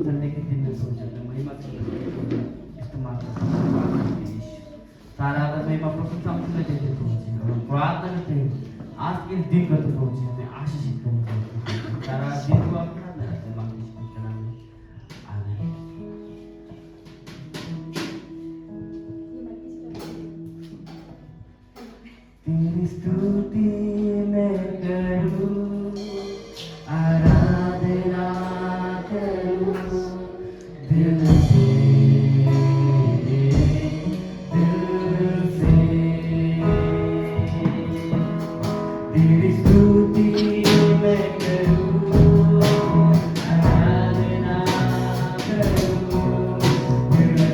चलने के दिन में सोच रहे महिमा इस्तेमाल करते सारा अगर महिमा प्रशंसा में देते पहुंचे और प्रार्थना करते हैं आज के दिन का तो पहुंचे हमें आशीषित करेंगे सारा दिन को अपना रहते मांगे करना में आगे तेरी स्तुति मैं करूं आराधना करूं दिल से तेरी स्तुति मैं करूं आराधना करूं दिल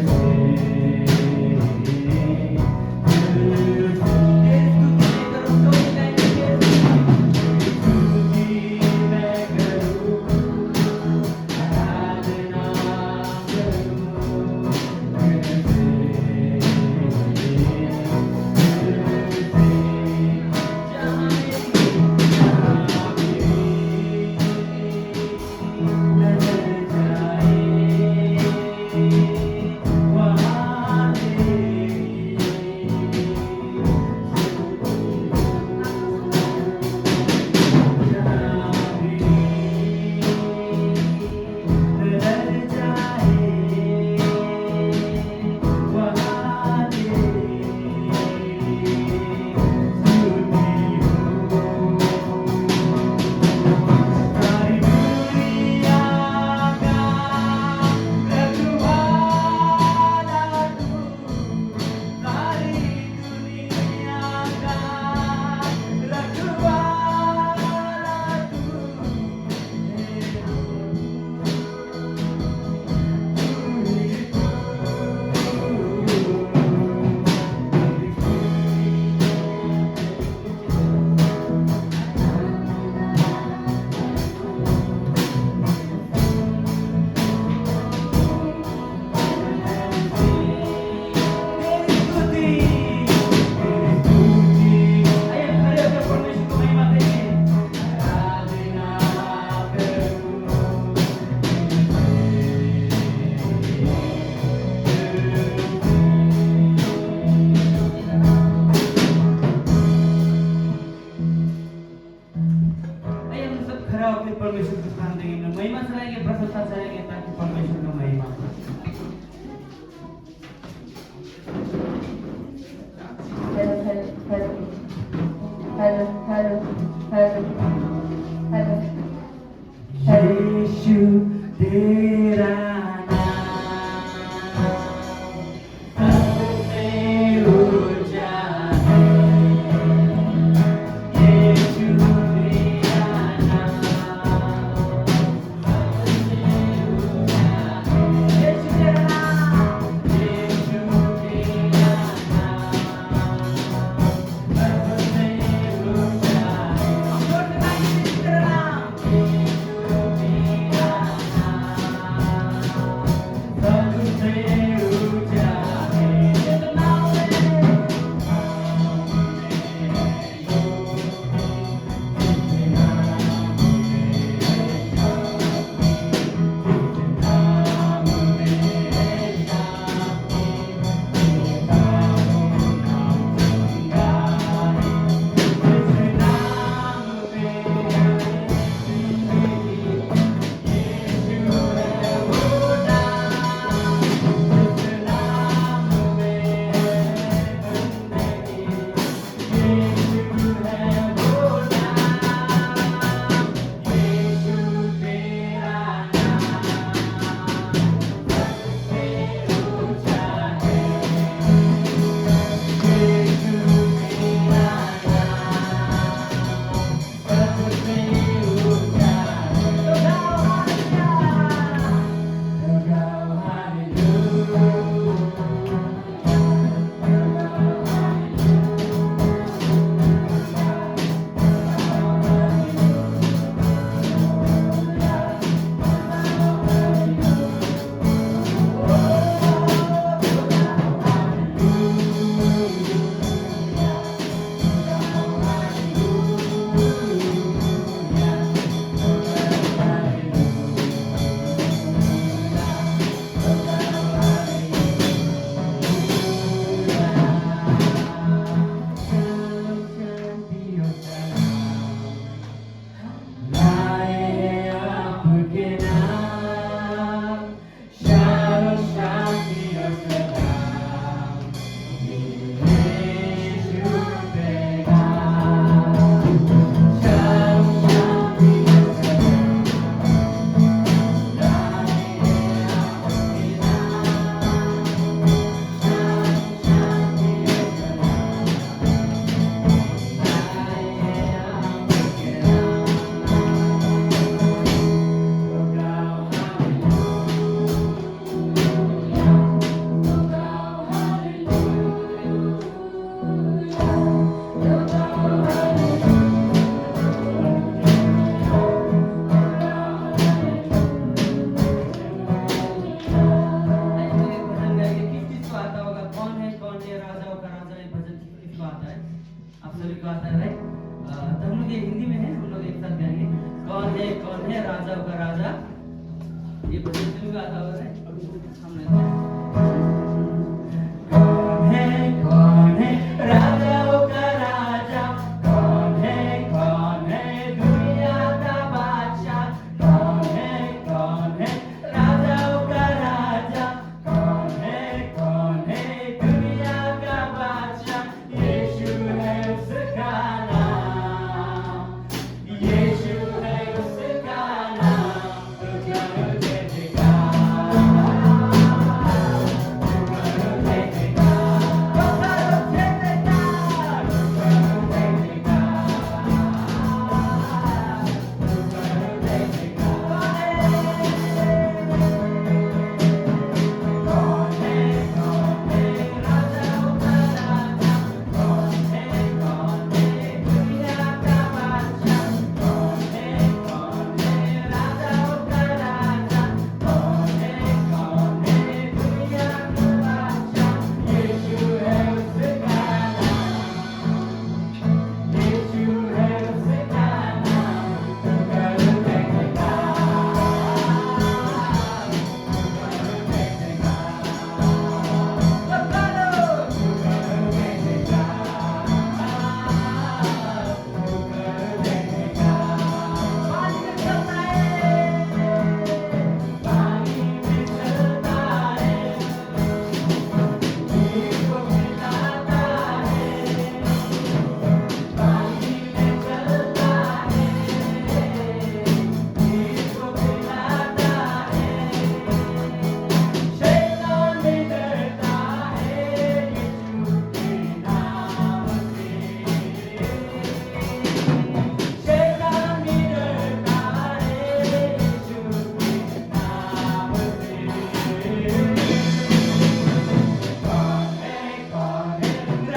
परमेश्वर को स्थान देंगे महिमा चलाएंगे प्रसन्नता चलाएंगे ताकि परमेश्वर का महिमा यीशु तेरा ये भजन फिल्म का आता होगा अभी सामने कौन है राजाओं का राजा, कौन है दुनिया का बादशाह, कौन है राजाओं का राजा, कौन है दुनिया का बादशाह, यीशु है उसका नाम, यीशु है उसका नाम, तो करो जय जयकार, तो करो जय जयकार, तो करो जय जयकार, तो करो जय जयकार, तो करो जय जयकार। कौन है राजाओं का राजा, कौन है दुनिया का बादशाह, कौन है राजाओं का राजा, कौन है दुनिया का बादशाह, यीशु है उसका नाम, यीशु है उसका नाम, तो करो जय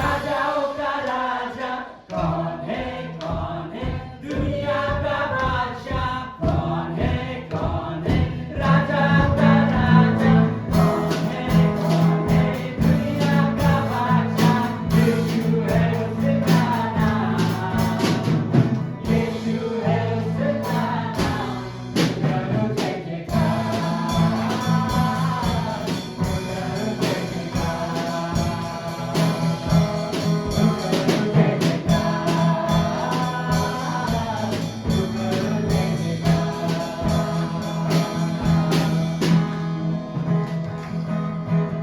राजाओं का राजा, कौन है दुनिया का बादशाह, कौन है राजा का राजा, कौन है दुनिया का बादशाह, यीशु है उसका नाम, यीशु है उसका नाम, करो जय जयकार,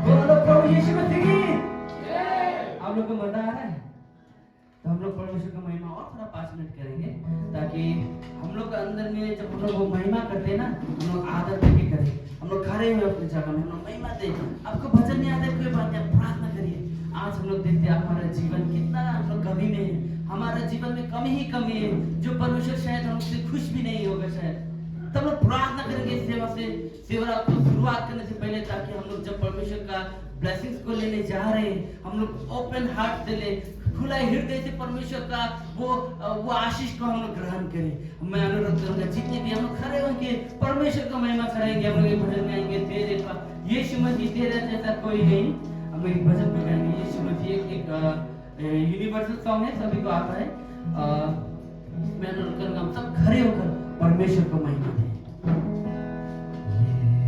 बोलो प्रभु यीशु मसीह की। आप लोग को मजा आ रहा है? तो हम लोग परमेश्वर का महिमा और थोड़ा 5 मिनट करेंगे, ताकि हम लोग के अंदर में जब हम लोग वो महिमा करते हैं ना, हम लोग आदर देके करें, हम लोग खड़े हुए अपनी जगह में हम लोग महिमा दें। आपको भजन नहीं आता है, कोई बात नहीं, प्रार्थना करिए। आज हम लोग देखते हैं हमारा जीवन कितना हम लोग कमी में है, हमारा जीवन में कमी ही कमी है, जो परमेश्वर शायद हमसे खुश भी नहीं होगा शायद। तब लोग प्रार्थना करेंगे सेवा को शुरुआत करने से पहले, ताकि हम लोग जब परमेश्वर का ब्लेसिंग्स को लेने जा रहे हैं, हम लोग ओपन हार्ट से ले, खुला हृदय से परमेश्वर का वो आशीष को हम लोग ग्रहण करें। मैं अनुरोध करूंगा जितने भी हम लोग खड़े होंगे परमेश्वर का महिमा करेंगे, हम लोग भजन गाएंगे, तेरे पास यीशु मसीह तेरे जैसा कोई नहीं। हम एक भजन में गाएंगे यीशु मसीह, एक यूनिवर्सल सॉन्ग है, सभी को आता है। मैं अनुरोध करूंगा हम सब खड़े होकर परमेश्वर को महिमा दें।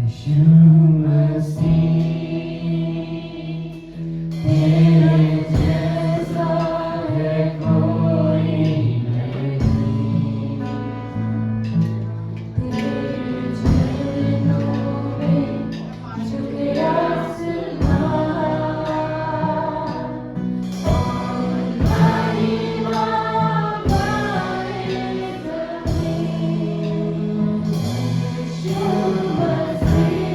यीशु मसीह तेरे जैसा है कोई नहीं, तेरे चरणों में झुके आसमान, और महिमा गाए ज़मीन। यीशु मसीह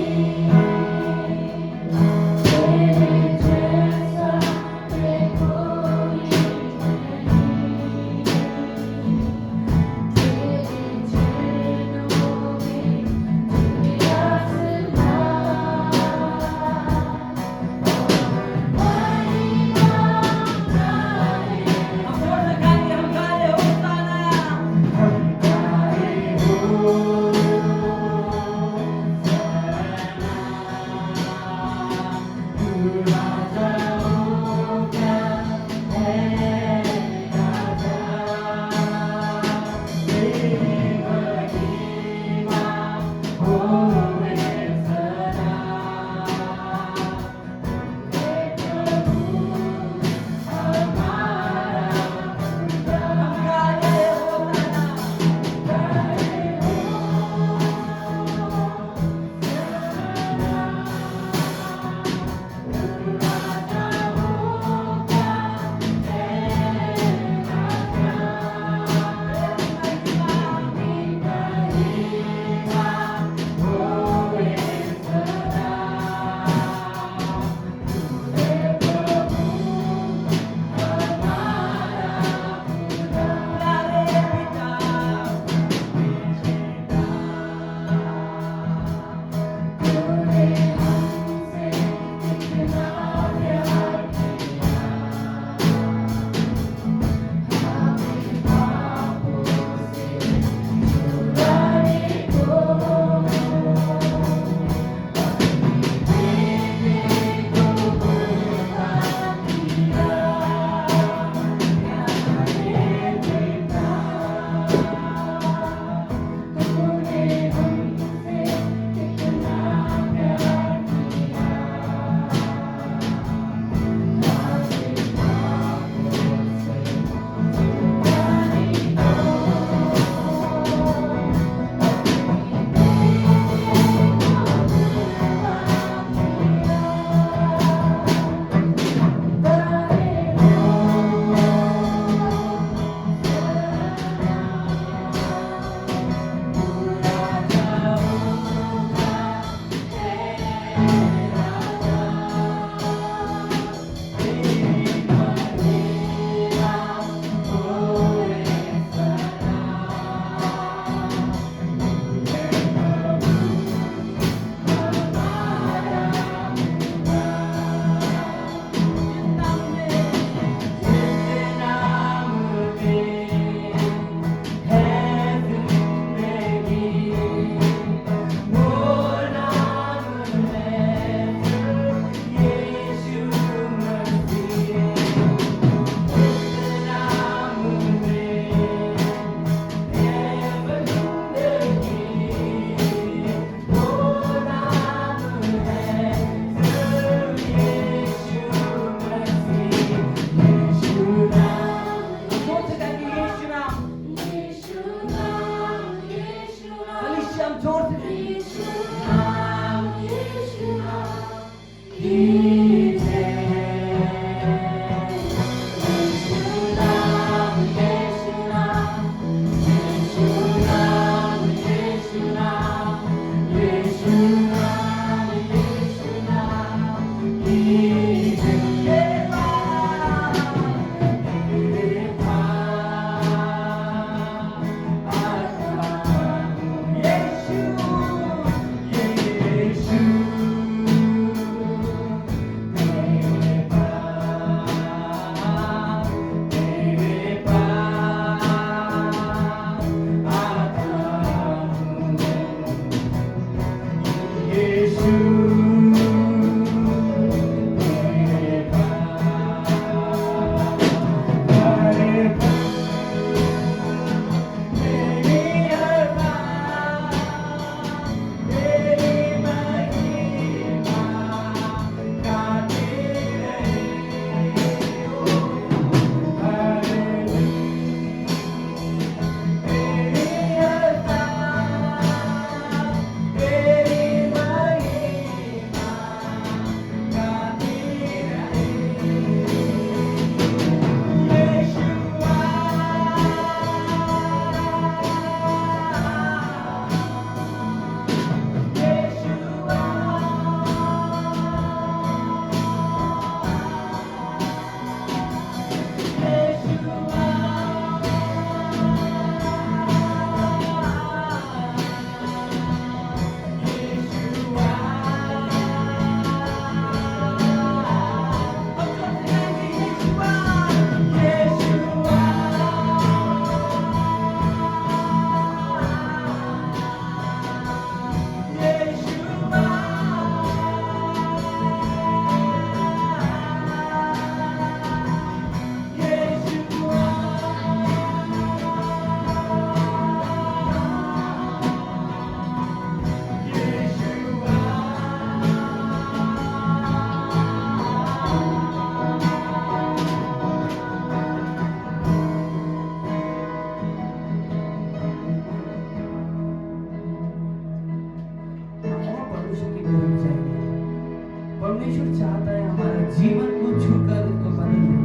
परमेश्वर चाहता है हमारा जीवन को छूकर उसको बदल दे।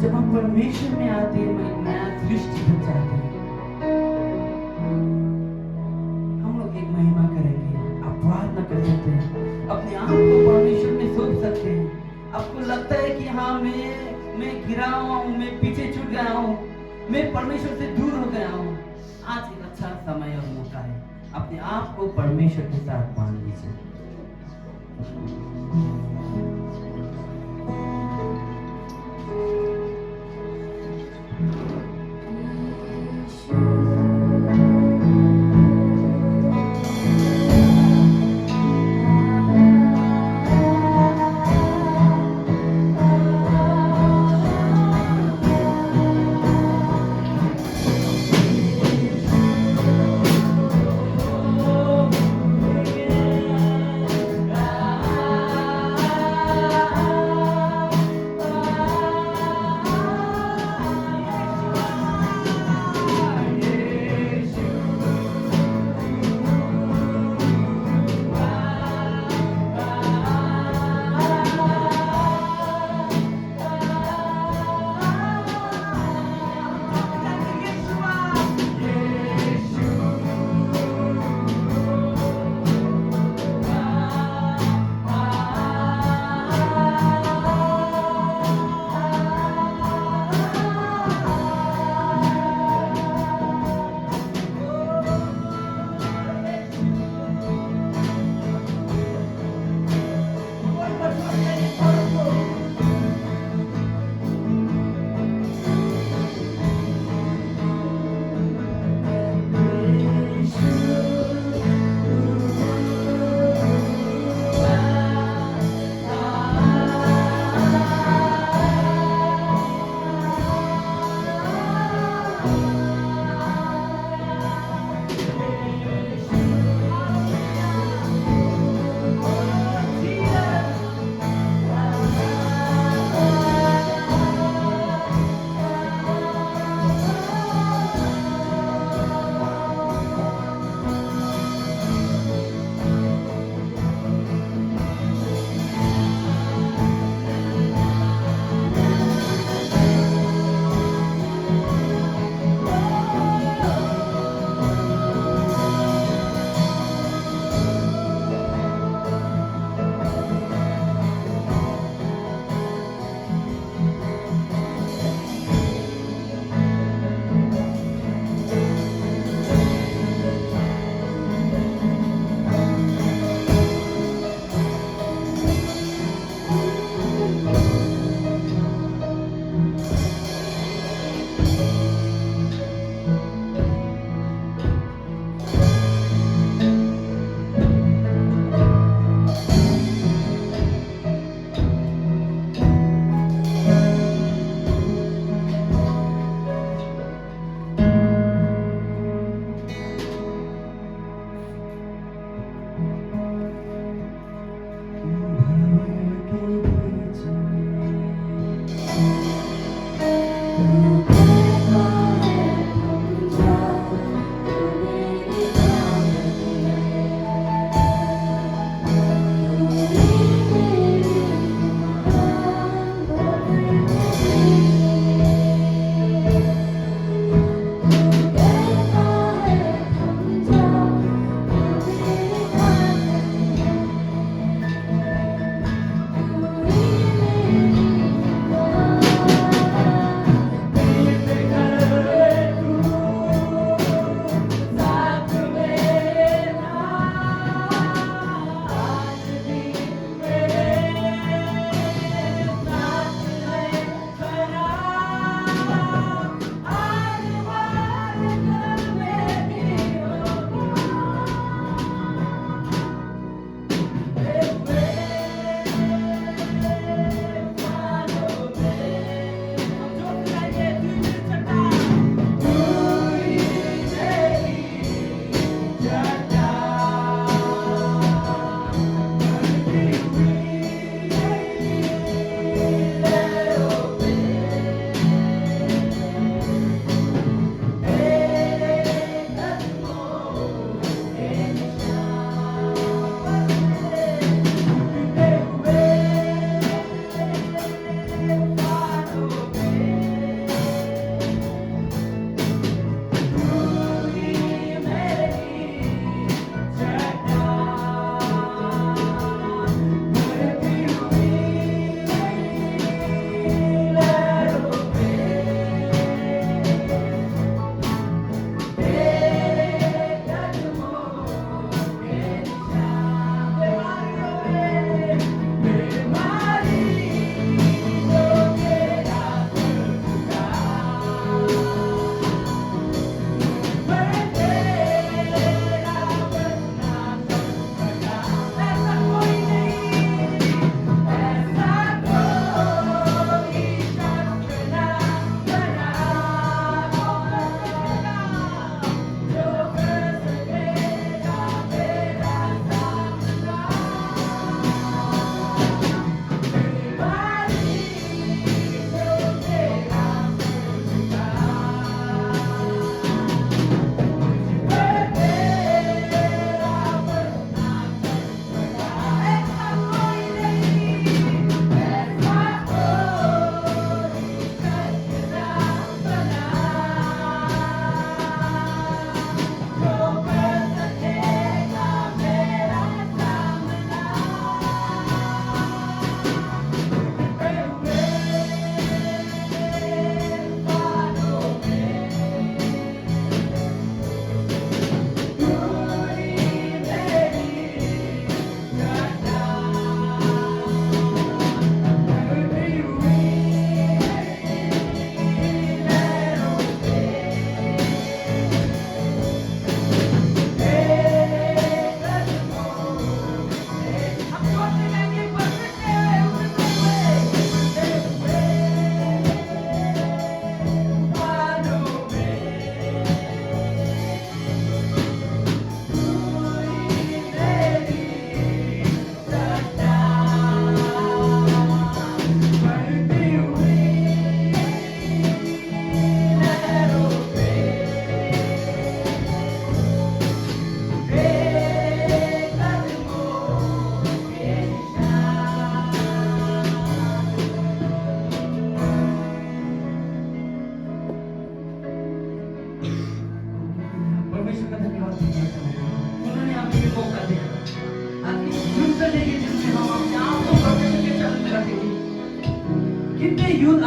जब हम परमेश्वर में आते हैं, एक नया सृष्टि बन जाते हैं। हम लोग एक महिमा करेंगे, आप प्रार्थना कर सकते हैं, अपने आप को परमेश्वर में सोच सकते हैं। आपको लगता है कि हाँ मैं गिरा हूँ, मैं पीछे छूट गया हूँ, मैं परमेश्वर से दूर हो गया हूँ। आज एक अच्छा समय और मौका है, अपने आप को परमेश्वर के साथ बांध लीजिए।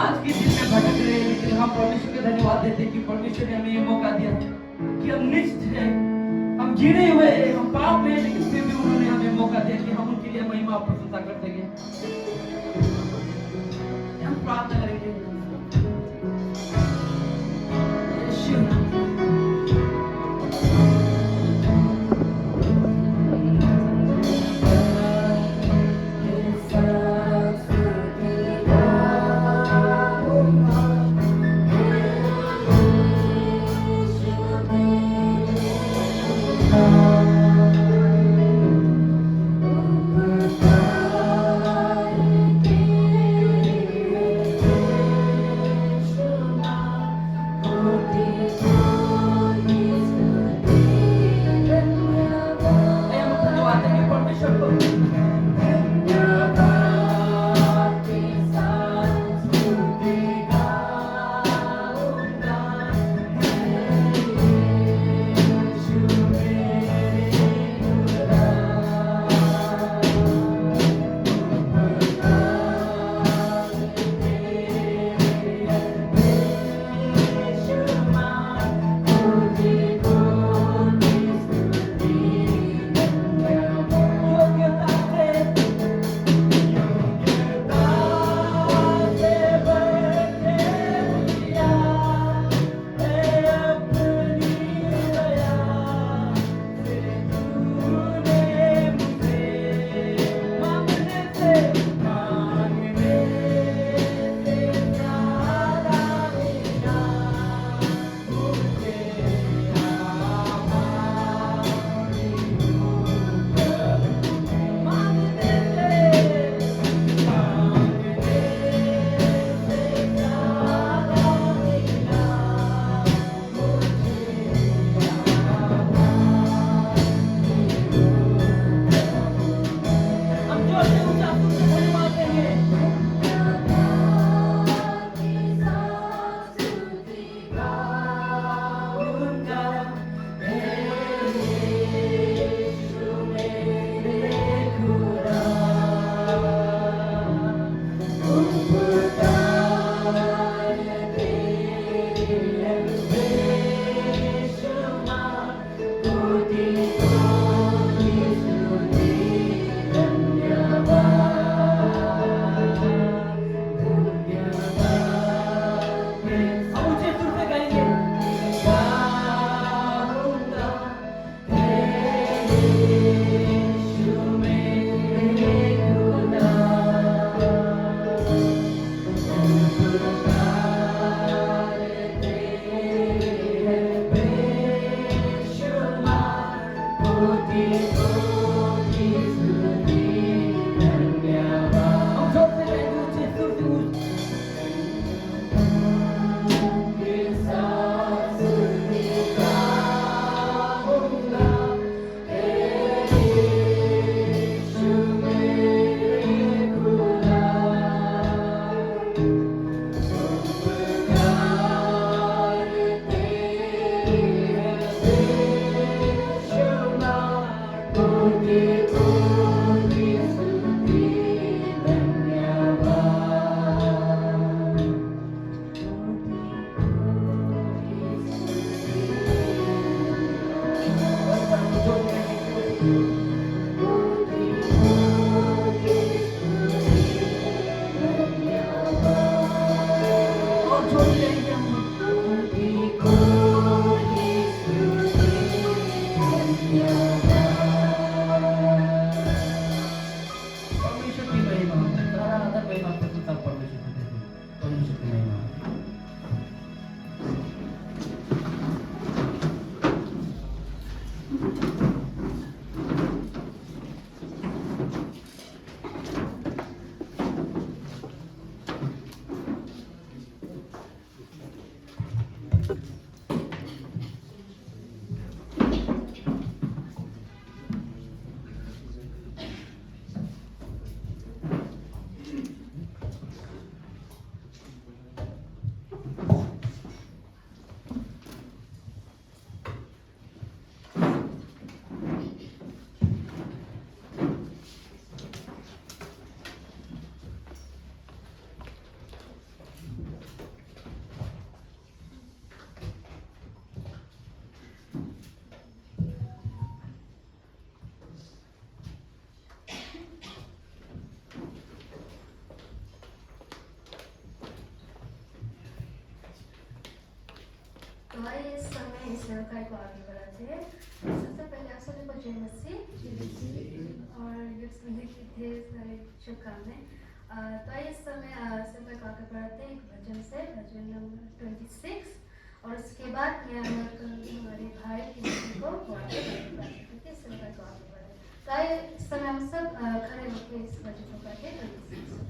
आज के दिन में भटक रहे हैं, लेकिन हम परमेश्वर को धन्यवाद देते हैं कि परमेश्वर ने हमें ये मौका दिया कि हम निश्चित है, हम गिरे हुए हैं, हम पाप में, लेकिन फिर भी उन्होंने हमें मौका दिया कि हम उनके लिए महिमा और प्रशंसा कर सकें। हम प्रार्थना करेंगे यीशु नाम से। इस सेवकाई को आगे बढ़ाते हैं। सबसे पहले आप सभी को जय मसीह और गिफ्ट मिलने की ढेर सारी शुभकामनाएं। तो आइए इस समय सेवकाई को आगे बढ़ाते हैं एक भजन से, भजन नंबर 26, और उसके बाद मैं हमारे भाई की मसीह को आगे बढ़ाते हैं सेवकाई को आगे बढ़ाते। तो आइए इस समय हम सब खड़े होकर इस भजन को करते हैं 26।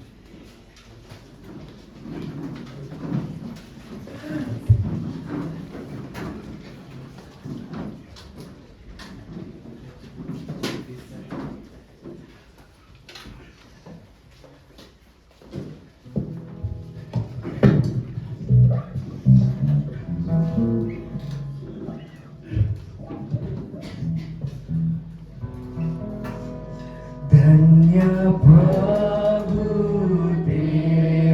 धन्य प्रभु तेरे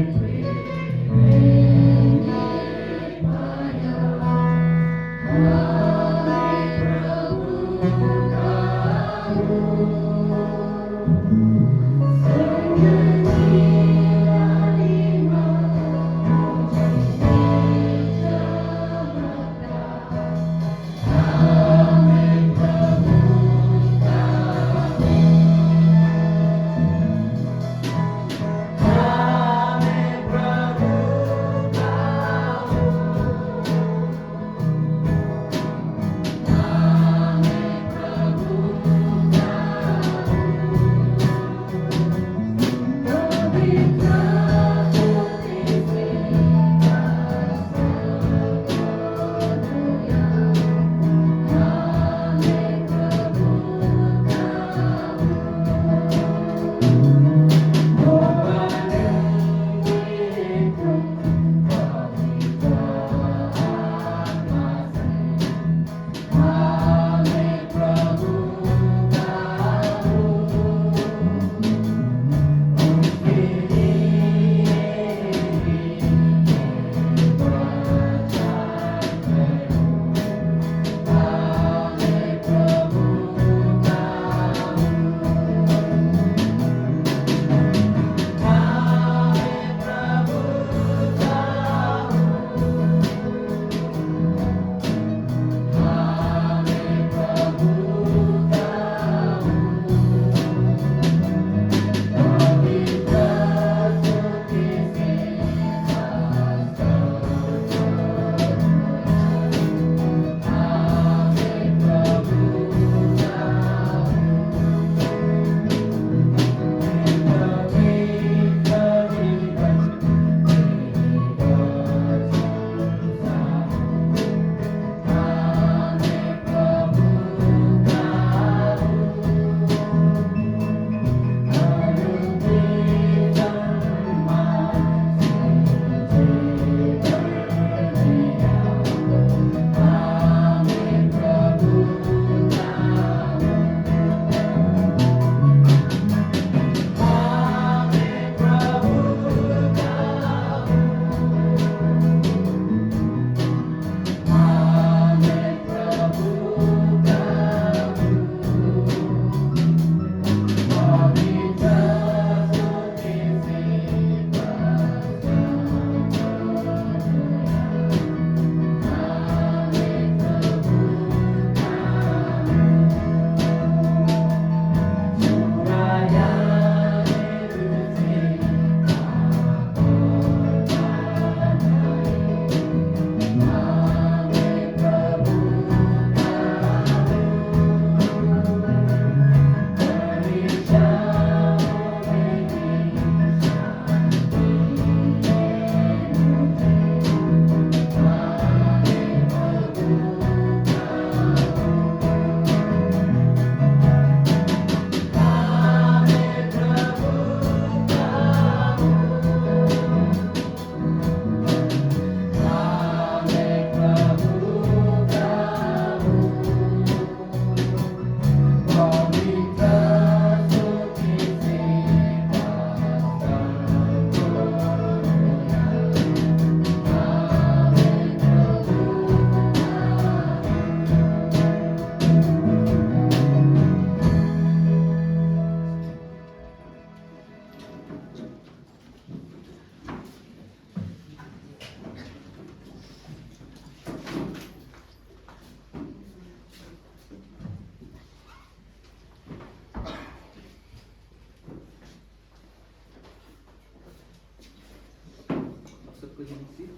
सबको जय मसीह।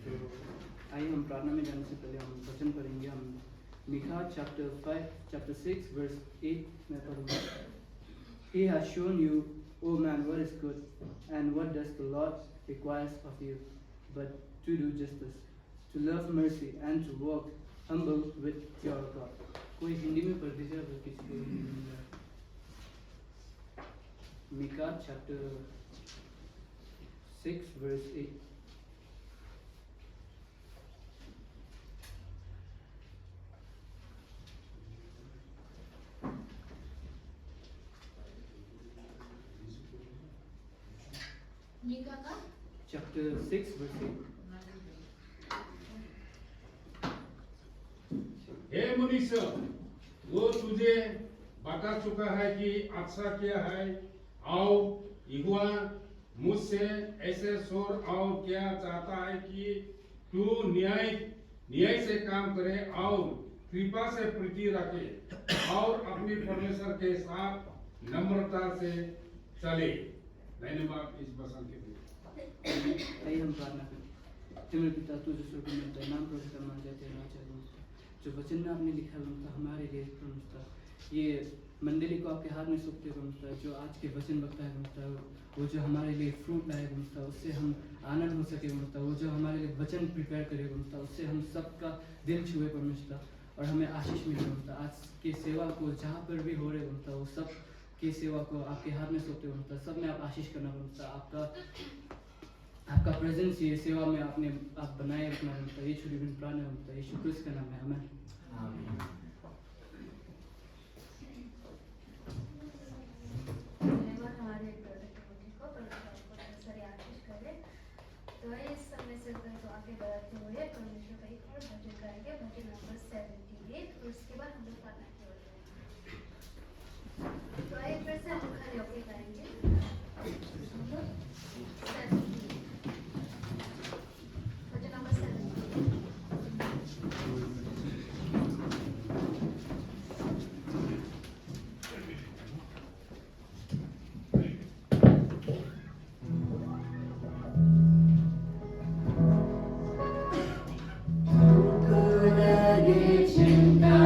तो आइए हम प्रार्थना में जाने से पहले हम वचन पढ़ेंगे। हम मीका chapter 6 verse 8 में पढ़ूंगा। He has shown you, O man, what is good, and what does the Lord requires of you, but to do justice, to love mercy, and to walk humble with your God. कोई हिंदी में पढ़ दीजिए अगर किसी को हिंदी में नहीं आता। Mika chapter 6 verse 8. मीका का Chapter 6 verse 8. हे मनुष्य, वो तुझे बता चुका है कि अच्छा क्या है। आओ यहोवा मुझसे ऐसे शोर आओ क्या चाहता है कि तू न्याय से काम करे और कृपा से प्रीति रखे और अपने परमेश्वर के साथ नम्रता से चले। धन्यवाद इस वचन के लिए। आइए हम प्रार्थना करें। तुम्हारे पिता तू जो स्वर्ग में होता है, नाम प्रभु का मान जाते हैं, जो वचन में आपने लिखा है हमारे लिए प्रभु, ये मंडली को आपके हाथ में सौंपते प्रभु, जो आज के वचन बकता है प्रभु, वो जो हमारे लिए फ्रूट लाए प्रभु, उससे हम आनंद हो सके प्रभु, वो जो हमारे लिए वचन प्रिपेयर करे प्रभु, उससे हम सबका दिल छुए प्रभु और हमें आशीष मिले प्रभु। आज की सेवा को जहाँ पर भी हो रहे प्रभु, वो सब की सेवा को आपके हाथ में सौंपते प्रभु, सब में आप आशीष करना प्रभु। आपका प्रेजेंस ये सेवा में आपने आप बनाए रखना प्रभु। ये छोटी बहन प्राण है प्रभु, यीशु क्रिस्त का नाम है, आमीन। धन्यवाद हमारे ब्रदर टिमोथी को, परमेश्वर आपको ढेर सारी आशीष करे। तो इस समय से तो आगे बढ़ते हुए परमेश्वर का एक और भजन गाएंगे, भजन नंबर 78, और उसके बाद हम लोग प्रार्थना की ओर जाएंगे। तो आइए फिर से हम खड़े होकर गाएंगे 70, भजन नंबर 70। लगे चिंता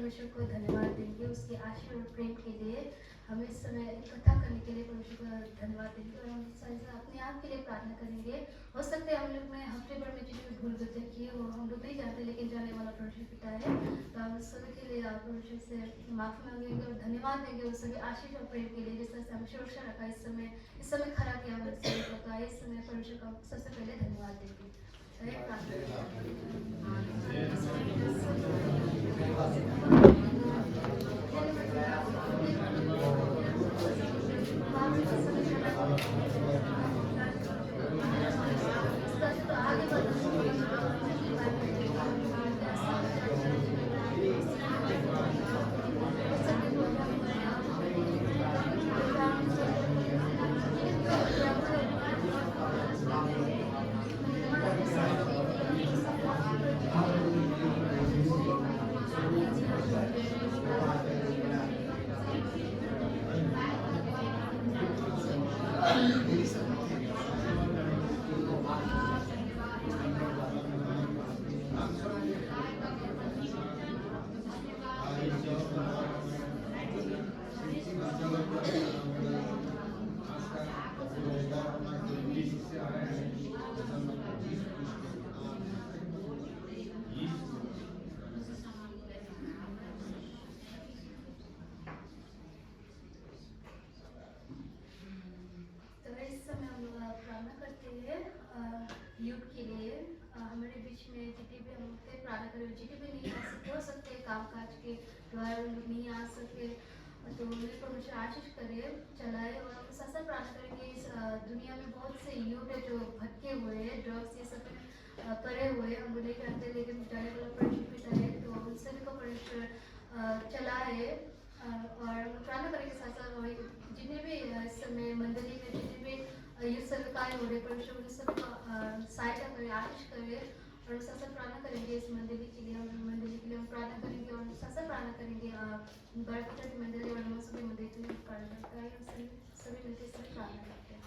परमेश्वर को धन्यवाद देंगे उसके आशीर्वाद और प्रेम के लिए। हम इस समय इकट्ठा करने के लिए परमेश्वर को धन्यवाद देंगे और हम अपने आप के लिए प्रार्थना करेंगे। हो सकता है हम लोग में हफ्ते भर में जितनी भूल गलती की हो हम लोग नहीं जानते, लेकिन जाने वाला परमेश्वर पिता है। तो हम सभी के लिए परमेश्वर से माफी मांगेंगे और धन्यवाद देंगे उस सभी आशीष और प्रेम के लिए जिस तरह से हमें सुरक्षा रखा इस समय खड़ा किया हमारे सभी को। तो इस समय परमेश्वर का सबसे पहले धन्यवाद देंगे। तो एक युद्ध के लिए हमारे बीच में जितने भी हम लोग प्रार्थना करें, जितने भी नहीं आ सकते हो सकते कामकाज के द्वारा लोग नहीं आ सके, तो उन्हें परमेश्वर आशीष करे चलाए। और हम ससा प्रार्थना करेंगे इस दुनिया में बहुत से युद्ध है जो भटके हुए हैं, ड्रग्स ये सब करे हुए हम लोग नहीं जानते, लेकिन जाने वाला परमेश्वर है तो उन सभी को परमेश्वर चलाए। और प्रार्थना करेंगे साथ साथ जितने भी इस समय मंडली में जितने भी युद्ध सब कार्य हो रहे परमेश्वर उन सब सहायता करे, आशीष करे। और ससा प्रार्थना करेंगे इस मंडली के लिए हम प्रार्थना करेंगे और ससा प्रार्थना करेंगे बड़पटा की मंडली और हम सभी मंदिर के लिए प्रार्थना करते हैं। सभी मिलकर सभी प्रार्थना करते हैं।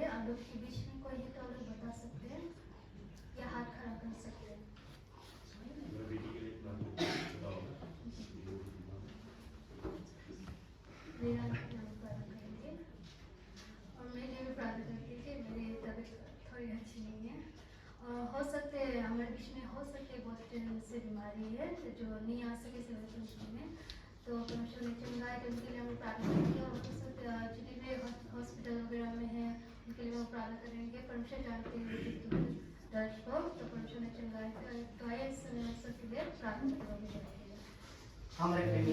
आप लोग के बीच में कोई है तो आप लोग बता सकते हैं या हाथ खड़ा कर सकते हैं। मेरा नाम प्रार्थना करेंगे और मैं ये भी प्रार्थना करती कि मेरी तबीयत थोड़ी अच्छी नहीं है। हो सकते हमारे बीच में हो सकते बहुत से बीमारी है जो नहीं आ सके सेवा फंक्शन में, तो फंक्शन में चंगाई तो उनके लिए हम प्रार्थना करेंगे। और हो सकते जितने भी हॉस्पिटल वगैरह में है उनके लिए हम प्रार्थना करेंगे। परमेश्वर जानते हैं दर्द को, तो परमेश्वर ने चंगाई तो आए इस समय सबके लिए प्रार्थना करेंगे। हमारे प्रेमी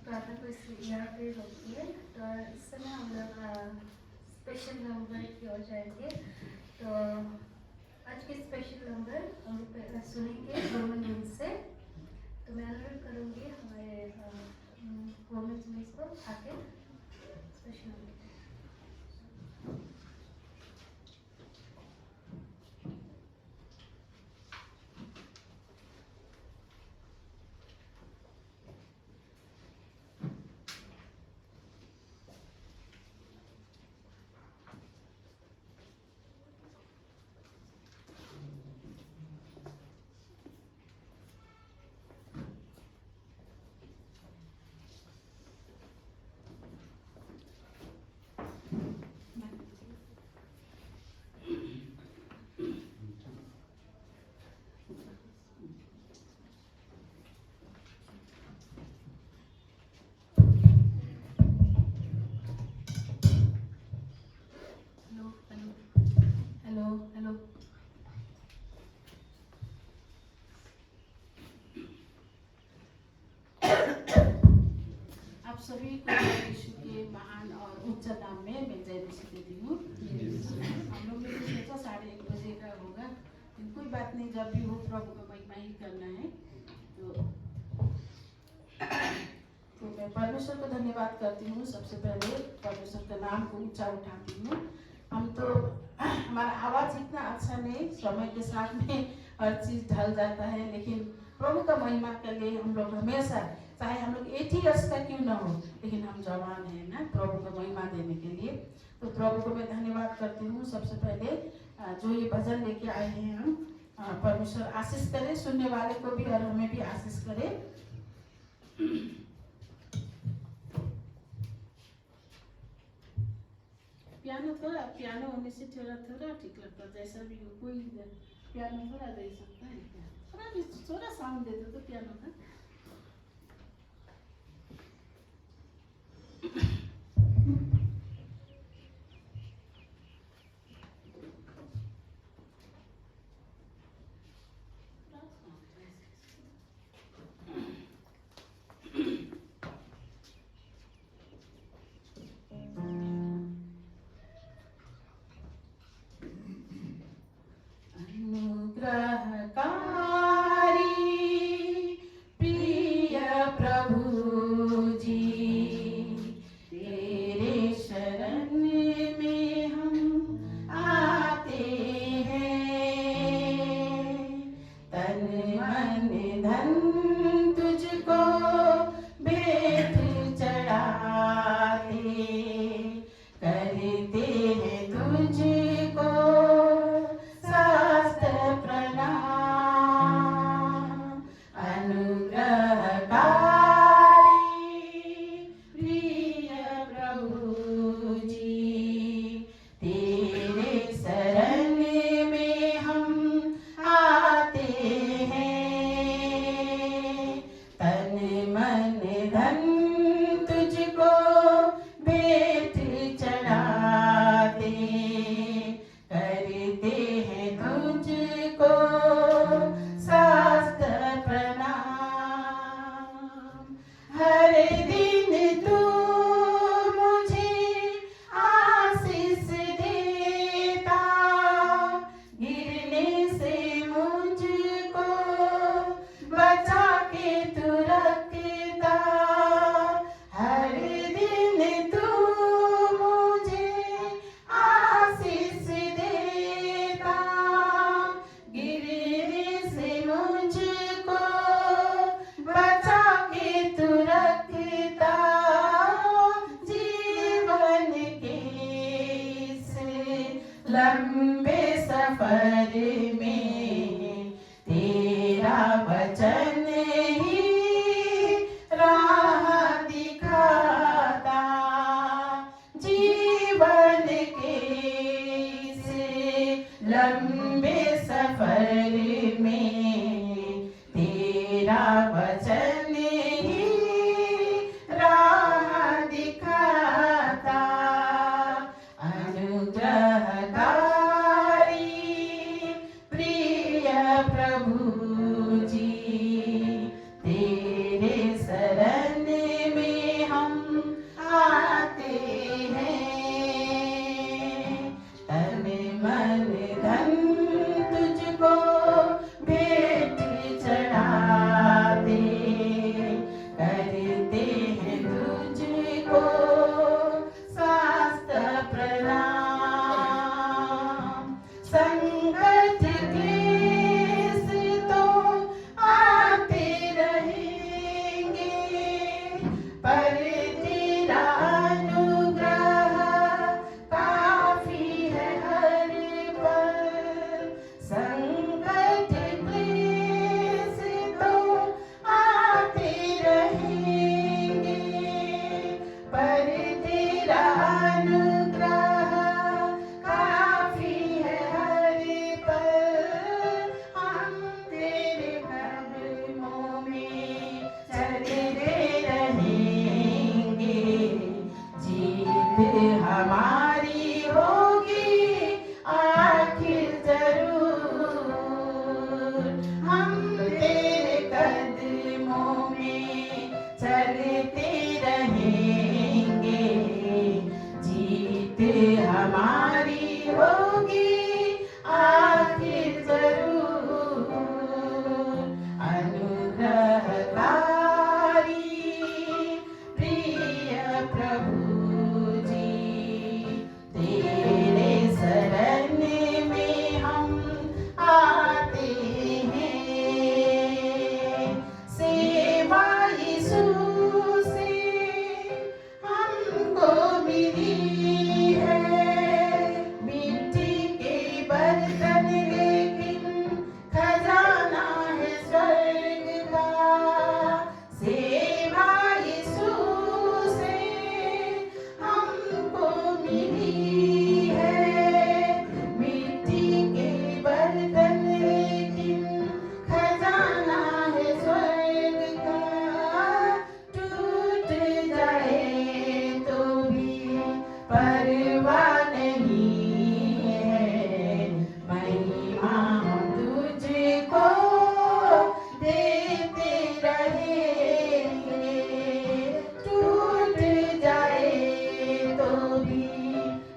प्रार्थना को यहाँ पे रोकिए। तो इस समय हम लोग स्पेशल नंबर की ओर जाएंगे। तो आज के स्पेशल नंबर हम लोग सुनेंगे रोमन 1 से। तो मैं अनुरोध करूँगी हमारे वोमेंस मिस को आके स्पेशल नंबर। Hello hello. आप सभी को यीशु के महान और उच्च नाम में मैं जय मसीह देती हूँ। हम लोग ने तो सोचा 1:30 बजे का होगा, लेकिन कोई बात नहीं, जब भी हो प्रभु का महिमा ही करना है। तो मैं परमेश्वर को धन्यवाद करती हूँ। सबसे पहले परमेश्वर के नाम को ऊंचा उठाती हूँ। हम तो हमारा आवाज़ इतना अच्छा नहीं, समय के साथ में हर चीज़ ढल जाता है, लेकिन प्रभु का महिमा के लिए हम लोग हमेशा, चाहे हम लोग 80 इयर्स का क्यों ना हो, लेकिन हम जवान हैं ना प्रभु को महिमा देने के लिए। तो प्रभु को मैं धन्यवाद करती हूँ। सबसे पहले जो ये भजन लेके आए हैं हम, परमेश्वर आशीष करे, सुनने वाले को भी और हमें भी आशीष करे। पियानो होने से थोड़ा ठीक लगता है, जैसा भी हो। कोई पियानो थोड़ा दे सकता है, थोड़ा साउंड दे दो तो पियानो का। लंबे सफर में तेरा वचन ही राह दिखाता, जीवन के इस लंबे सफर में तेरा वचन ही राह दिखाता। प्रभु जी तेरे शरण में हम आते हैं, तन मन धन होगी आखिर जरूर। अनुग्रहकारी प्रिय प्रभु जी, तेरे शरण में हम आते हैं। सेवा यीशु से हमको मिली है, मिट्टी के बर्तन लेकिन खजाना है स्वर्ग का। सेवा यीशु से हमको मिली है, मिट्टी के बर्तन लेकिन खजाना है स्वर्ग का। टूट जाए तो भी परवाह नहीं है, महिमा हम तुझको देते रहेंगे। टूट जाए तो भी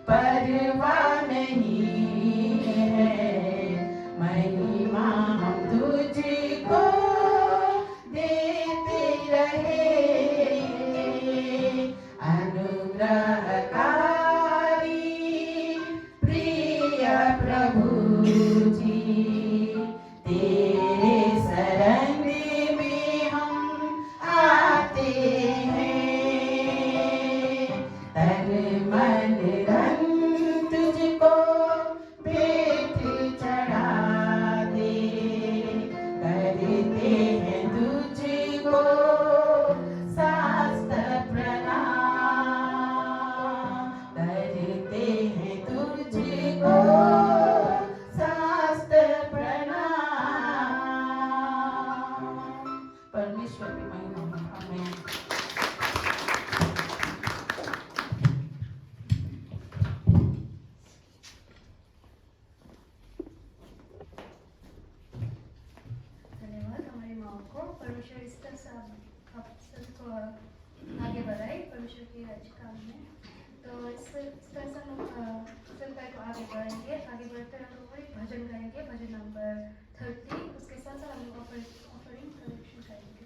परवाह नहीं है, महिमा हम तुझको देते रहेंगे। अनुग्रहकारी प्रिय प्रभु जी, तेरे शरण में हम आते हैं। तन मन धन तुझको भेंट चढ़ा दे, करते हैं तुझको साष्ट प्रणाम, करते हैं तुझको साष्ट प्रणाम। परमेश्वर की महिमा हो। आमीन। धन्यवाद हमारी माँ को। परमेश्वर इस तरह से आप सबको आगे बढ़ाए परमेश्वर के अच्छे काम में। तो इस तरह से हम लोग संकाय को आगे बढ़ेंगे। आगे बढ़ते हम लोग एक भजन गाएंगे, भजन नंबर 30। उसके साथ साथ हम लोग ऑफरिंग कलेक्शन करेंगे।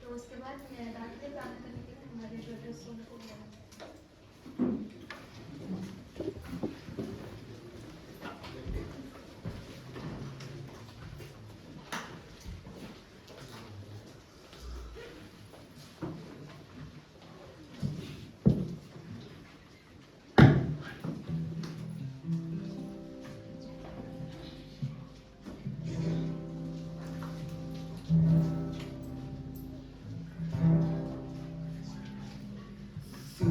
तो उसके बाद मैं दाखिले प्राप्त करने के लिए हमारे ब्रदर्स को बुलाएंगे। सुन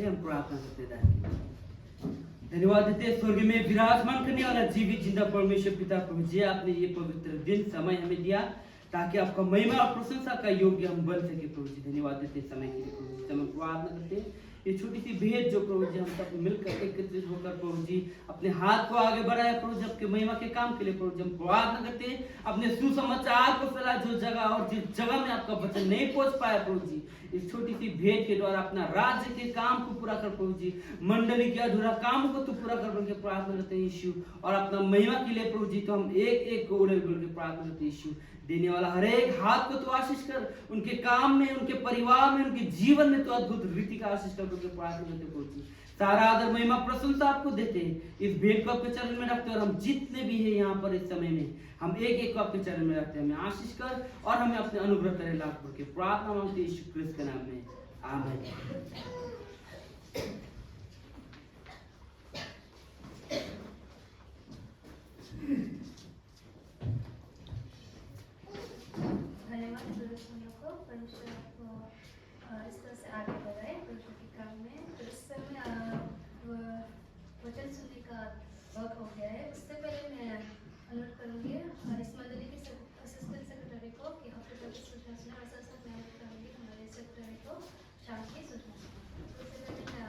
हम प्रार्थना करते हैं। धन्यवाद देते हैं स्वर्ग में विराजमान करने वाला जीवित जिंदा परमेश्वर पिता प्रभु जी, आपने ये पवित्र दिन समय हमें दिया ताकि आपका महिमा और प्रशंसा का योग्य हम बन सके प्रभु जी। धन्यवाद देते हैं समय के लिए प्रभु जी। समय प्रार्थना करते हैं ये छोटी सी भेंट जो प्रभु जी हम सब मिलकर एकत्रित होकर प्रभु जी अपने हाथ को आगे बढ़ाया प्रभु जी आपके महिमा के काम के लिए प्रभु जी। हम प्रार्थना करते हैं अपने सुसमाचार को फैलाए जो जगह और जिस जगह में आपका वचन नहीं पहुंच पाया प्रभु जी, इस छोटी सी भेंट के द्वारा अपना राज्य के काम को पूरा कर प्रभु जी, मंडली के अधूरा काम को तो पूरा कर प्रभु जी। प्रार्थना करते हैं यीशु, और अपना महिमा के लिए प्रभु जी तो हम एक एक को उड़े बोल के प्रार्थना करते हैं यीशु। देने वाला हर एक हाथ को तो आशीष कर, उनके काम में, उनके परिवार में, उनके जीवन में तो अद्भुत रीति का आशीष कर के प्रार्थना करते प्रभु जी। सारा आदर महिमा प्रशंसा आपको देते हैं, इस भेंट को आपके चरण में रखते हैं, और हम जितने भी हैं यहाँ पर इस समय में हम एक एक को आपके चरण में रखते हैं। हमें आशीष कर और हमें अपने अनुग्रह करे लाभ करके प्रार्थना मांगते हैं यीशु क्रिस्त के नाम में, आमीन। धन्यवाद सुनो को परमेश्वर आपको इस तरह से आगे बढ़ाए परमेश्वर के काम में। तो इस समय वचन सुनने का वक्त हो गया है। उससे पहले मैं अनुरोध करूंगी इस मंडली के असिस्टेंट सेक्रेटरी को कि हफ्ते तक सूचना सुना, और साथ मैं अनुरोध करूंगी हमारे सेक्रेटरी को शाम की सूचना सुना। उससे पहले मैं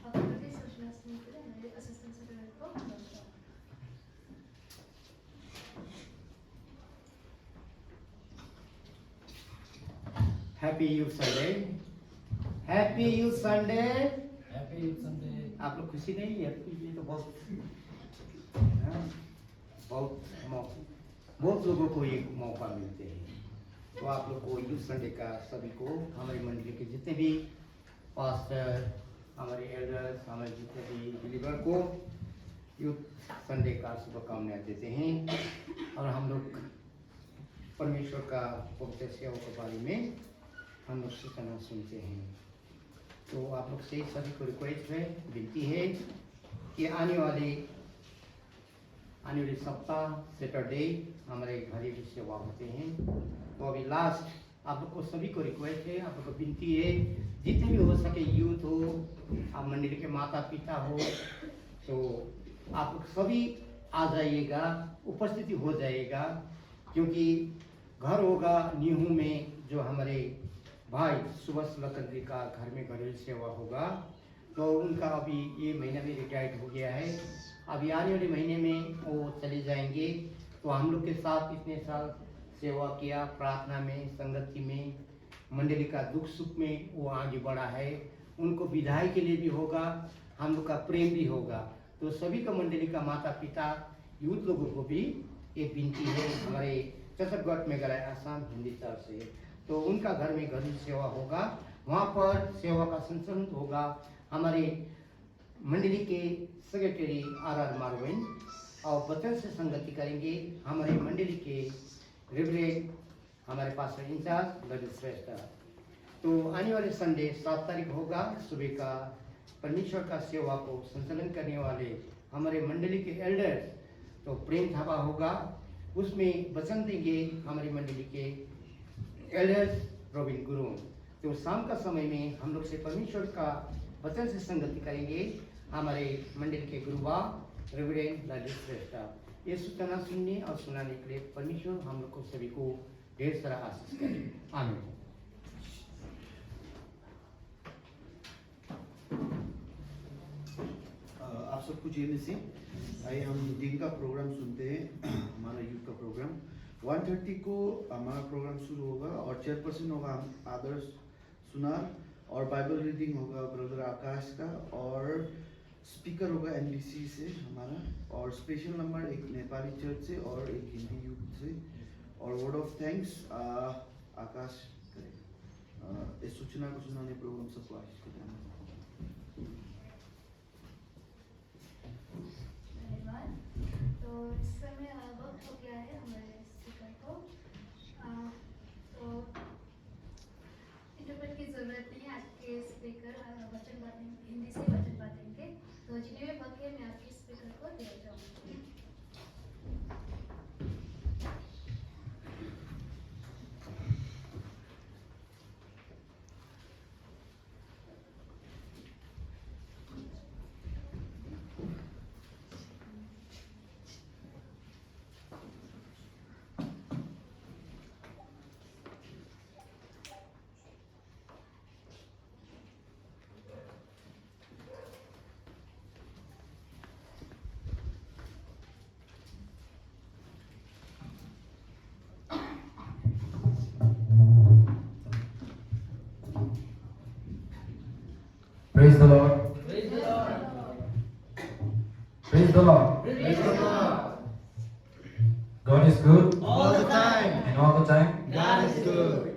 हफ्ते तक की सूचना सुनने के लिए हमारे असिस्टेंट सेक्रेटरी को अनुरोध करूंगी। Happy youth Sunday, happy youth Sunday, happy youth Sunday. आप लोग खुशी नहीं है? ये तो बहुत बहुत लोगों को ये मौका मिलते हैं। तो आप लोग को यूथ संडे का सभी को, हमारी मंडली के जितने भी पास्टर, हमारे एल्डर्स, हमारे जितने भी बिलीवर को यूथ संडे का शुभकामनाएं देते हैं। और हम लोग परमेश्वर का पवित्र सेवा के बारे में हम लोग सूचना सुनते हैं। तो आप लोग से सभी को रिक्वेस्ट है, विनती है कि आने वाले सप्ताह सैटरडे हमारे घरेलू सेवा होते हैं। तो अभी लास्ट आप लोग को सभी को रिक्वेस्ट है, आप लोग को विनती है, जितने भी हो सके यूथ हो, आप मंडली के माता पिता हो, तो आप लोग सभी आ जाइएगा, उपस्थिति हो जाएगा। क्योंकि घर होगा न्यूहू में जो हमारे भाई सुभाष लखनजी का घर में घरेलू सेवा होगा। तो उनका अभी ये महीना में रिटायर्ड हो गया है, अभी आने वाले महीने में वो चले जाएंगे। तो हम लोग के साथ इतने साल सेवा किया, प्रार्थना में, संगति में, मंडली का दुख सुख में वो आगे बढ़ा है। उनको विदाई के लिए भी होगा, हम लोग का प्रेम भी होगा। तो सभी का मंडली का माता पिता, यूथ लोगों को भी एक विनती है, हमारे छत्तीसगढ़ मेघालय आसाम हिंदी तरफ से, तो उनका घर में घरेलू सेवा होगा, वहाँ पर सेवा का संचालन होगा। हमारे मंडली के सेक्रेटरी आर मारवेन और वचन से संगति करेंगे हमारे मंडली के रेवरेंड, हमारे पास इंचार्ज ललित श्रेष्ठ। तो आने वाले संडे 7 तारीख होगा, सुबह का परमेश्वर का सेवा को संचालन करने वाले हमारे मंडली के एल्डर्स, तो प्रेम थापा होगा, उसमें वचन देंगे हमारी मंडली के एल्डर्स रोबिन गुरु। तो शाम का समय में हम लोग से परमेश्वर का वचन से संगति करेंगे हमारे मंडली के गुरुवा रेवरेंड ललित श्रेष्ठ। ये सूचना सुनने और सुनाने के लिए परमेश्वर हम लोग को सभी को ढेर सारा आशीष करें, आमीन। आप सबको जय मसीह। आइए हम दिन का प्रोग्राम सुनते हैं, हमारा यूथ का प्रोग्राम 1:30 को हमारा प्रोग्राम शुरू होगा, और चेयरपर्सन होगा आदर्श सुनार, और बाइबल रीडिंग होगा ब्रदर आकाश का, और स्पीकर होगा NBC से हमारा, और स्पेशल नंबर एक नेपाली चर्च से और एक हिंदी यूथ से, और वर्ड ऑफ थैंक्स आकाश करेगा। इस सूचना को सुनाने पर हम सबको आशीष करें। धन्यवाद। तो इस समय वक्त हो गया है हमारे स्पीकर को, तो इंटरप्रेट की जरूरत नहीं है। आज के स्पीकर वचन बातेंगे, हिंदी से वचन बातेंगे। तो जिन्हें भी वक्त है मैं आपके स्पीकर को दे जाऊँगी। Praise the Lord. Praise the Lord. God is good All the time. and all the time. God is good.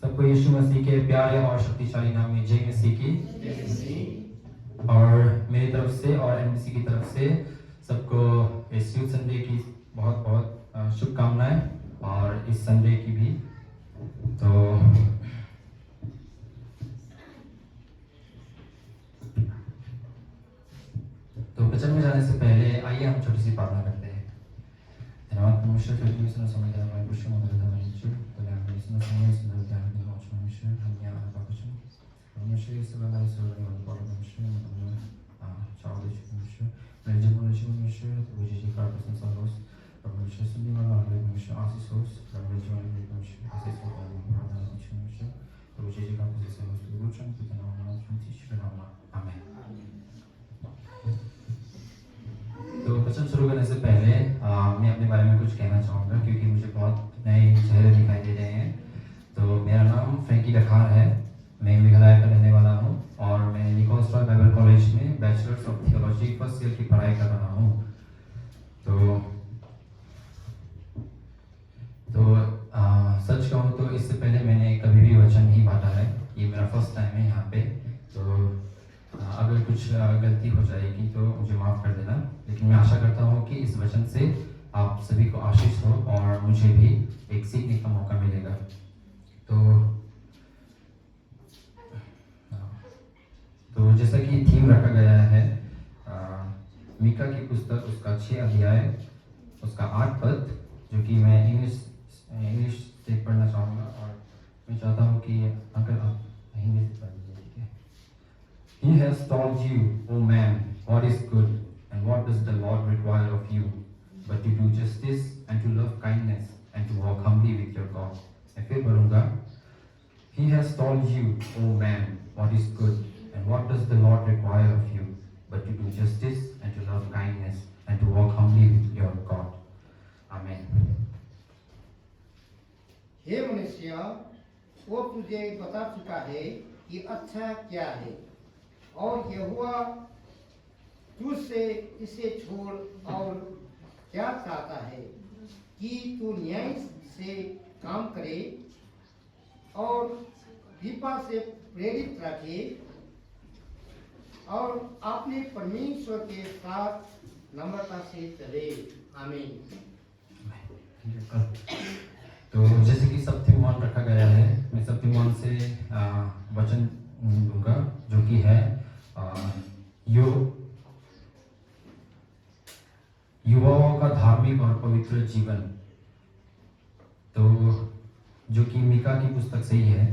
सबको यीशु मसीह के प्यारे और शक्तिशाली नाम में जय मसीह की। और मेरी तरफ से और एनबीसी की तरफ से सबको इस यूथ संडे की बहुत बहुत शुभकामनाएं और इस संडे की भी। तो वचन में जाने से पहले आइए हम छोटी सी प्रार्थना करते हैं। धन्यवाद परमेश्वर, फिर भी सुनो समय देना हमारे खुशी में रहता है ईश्वर। तो हमें सुनो समय सुंदर ध्यान देना परमेश्वर, हम यहाँ आ पाते हैं परमेश्वर। इस समय हमारे सर्व निवास पर परमेश्वर हम चाव देश परमेश्वर मेरे जीवन में परमेश्वर तो जी का प्रशंसा हो परमेश्वर। सुनने वाला हमारे परमेश्वर आशीष हो मेरे जीवन में परमेश्वर आशीष हो परमेश्वर तो जी का प्रशंसा हो गुरुचन पिता नाम नाम सुनती श्री नाम आमीन। तो वचन शुरू करने से पहले मैं अपने बारे में कुछ कहना चाहूँगा क्योंकि मुझे बहुत नए चेहरे दिखाई दे रहे हैं। तो मेरा नाम फ्रैंकी लखार है, मैं मेघालय का रहने वाला हूँ और मैं निकोल्स रॉय बाइबल कॉलेज में bachelors of theology first year की पढ़ाई कर रहा हूँ। तो सच कहूँ तो इससे पहले मैंने कभी भी वचन नहीं बांटा है, ये मेरा फर्स्ट टाइम है यहाँ पे। तो अगर कुछ गलती हो जाएगी तो मुझे माफ़ कर देना, लेकिन मैं आशा करता हूँ कि इस वचन से आप सभी को आशीष हो और मुझे भी एक सीखने का मौका मिलेगा। तो जैसा कि थीम रखा गया है मीका की पुस्तक उसका 6 अध्याय उसका 8 पद, जो कि मैं इंग्लिश से पढ़ना चाहूँगा और मैं चाहता हूँ कि अगर आप हिंदी से पढ़ लीजिए, ठीक है। He has told you, O man, what is good and what does the Lord require of you, but to do justice and to love kindness and to walk humbly with your God. मैं फिर पढ़ूंगा। He has told you, O man, what is good and what does the Lord require of you, but to do justice and to love kindness and to walk humbly with your God. Amen. हे मनुष्य, वो तुझे बता चुका है कि अच्छा क्या है और यहोवा तुझसे इसे छोड़ और क्या चाहता है कि तू न्याय से काम करे और कृपा से प्रेरित रखे और अपने परमेश्वर के साथ नम्रता से चले। आमीन। तो जैसे कि सप्तम रखा गया है, मैं सप्तम से वचन दूंगा जो कि है युवाओं का धार्मिक और पवित्र जीवन। तो जो कि मीका की पुस्तक से ही है।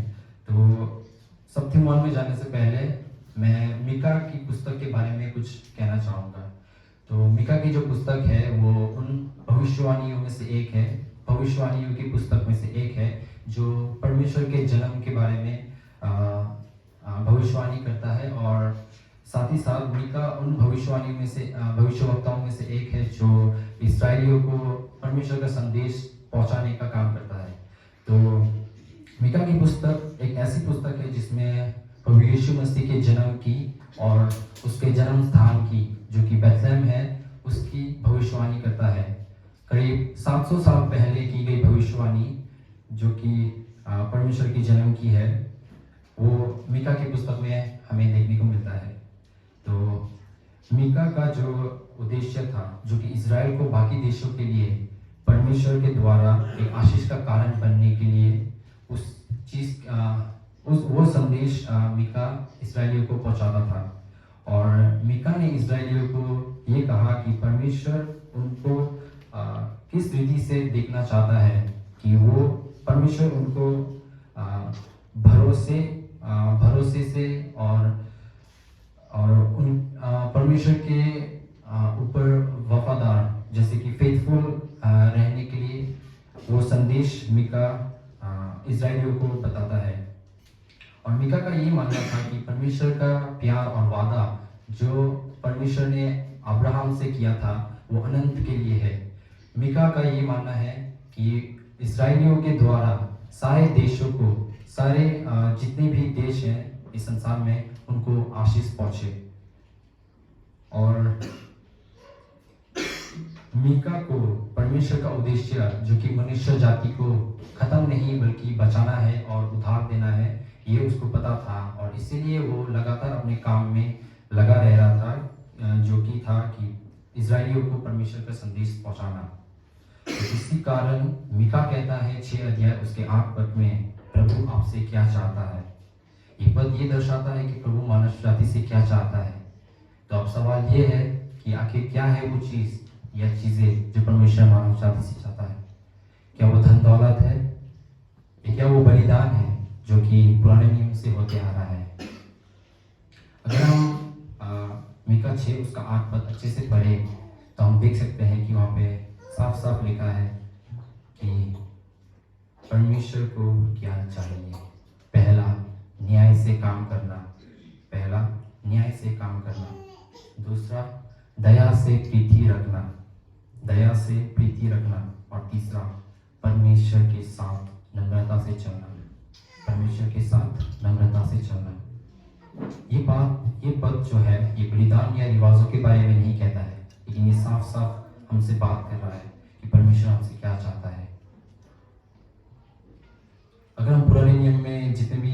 तो सप्तम में जाने से पहले मैं मीका की पुस्तक के बारे में कुछ कहना चाहूँगा। तो मीका की जो पुस्तक है वो उन भविष्यवाणियों में से एक है, भविष्यवाणियों की पुस्तक में से एक है जो परमेश्वर के जन्म के बारे में भविष्यवाणी करता है। और साथ ही साथ मीका उन भविष्यवाणियों में से भविष्यवक्ताओं में से एक है जो इस्राएलियों को परमेश्वर का संदेश पहुंचाने का काम करता है। तो मीका की पुस्तक एक ऐसी पुस्तक है जिसमें प्रभु यीशु मसीह के जन्म की और उसके जन्म स्थान की जो कि बेथलेहम है उसकी भविष्यवाणी करता है। करीब 700 साल पहले की गई भविष्यवाणी जो कि परमेश्वर के जन्म की है वो मीका की पुस्तक में हमें देखने को मिलता है। तो मीका का जो उद्देश्य था जो कि इजराइल को बाकी देशों के लिए परमेश्वर के द्वारा एक आशीष का कारण बनने के लिए वो संदेश मीका इस्राएलियों को पहुंचाता था। और मीका ने इस्राएलियों को ये कहा कि परमेश्वर उनको किस रीति से देखना चाहता है कि वो परमेश्वर उनको भरोसे से और उन परमेश्वर के ऊपर वफादार जैसे कि फेथफुल रहने के लिए वो संदेश मीका इस्राएलियों को बताता है। और मीका का ये मानना था कि परमेश्वर का प्यार और वादा जो परमेश्वर ने अब्राहम से किया था वो अनंत के लिए है। मीका का ये मानना है कि इस्राएलियों के द्वारा सारे देशों को, सारे जितने भी देश हैं इस संसार में उनको आशीष पहुंचे। और मीका को परमेश्वर का उद्देश्य जो कि मनुष्य जाति को खत्म नहीं बल्कि बचाना है और उद्धार देना है, ये उसको पता था और इसीलिए वो लगातार अपने काम में लगा रह रहा था, जो कि था कि इजरायलियों को परमेश्वर का संदेश पहुंचाना। तो इसी कारण मीका कहता है 6 अध्याय उसके 8 पद में, प्रभु आपसे क्या चाहता है। ये पद ये दर्शाता है कि प्रभु मानव जाति से क्या चाहता है। तो अब सवाल ये है कि आखिर क्या है वो चीज या चीजें जो परमेश्वर मानव जाति से चाहता है। क्या वो धन दौलत है या क्या वो बलिदान है जो कि पुराने नियम से होते आ रहा है। अगर हम मीका 6 उसका 8 पद अच्छे से पढ़े तो हम देख सकते हैं कि वहाँ पे साफ साफ लिखा है कि परमेश्वर को क्या चाहिए। पहला न्याय से काम करना, पहला न्याय से काम करना। दूसरा दया से प्रीति रखना, दया से प्रीति रखना। और तीसरा परमेश्वर के साथ नम्रता से चलना, परमेश्वर के साथ नम्रता से चलना। ये पद जो है ये बलिदान या रिवाजों के बारे में नहीं कहता है, लेकिन ये साफ साफ हमसे बात कर रहा है कि परमेश्वर हमसे क्या चाहता है। अगर हम पुराने नियम में जितने भी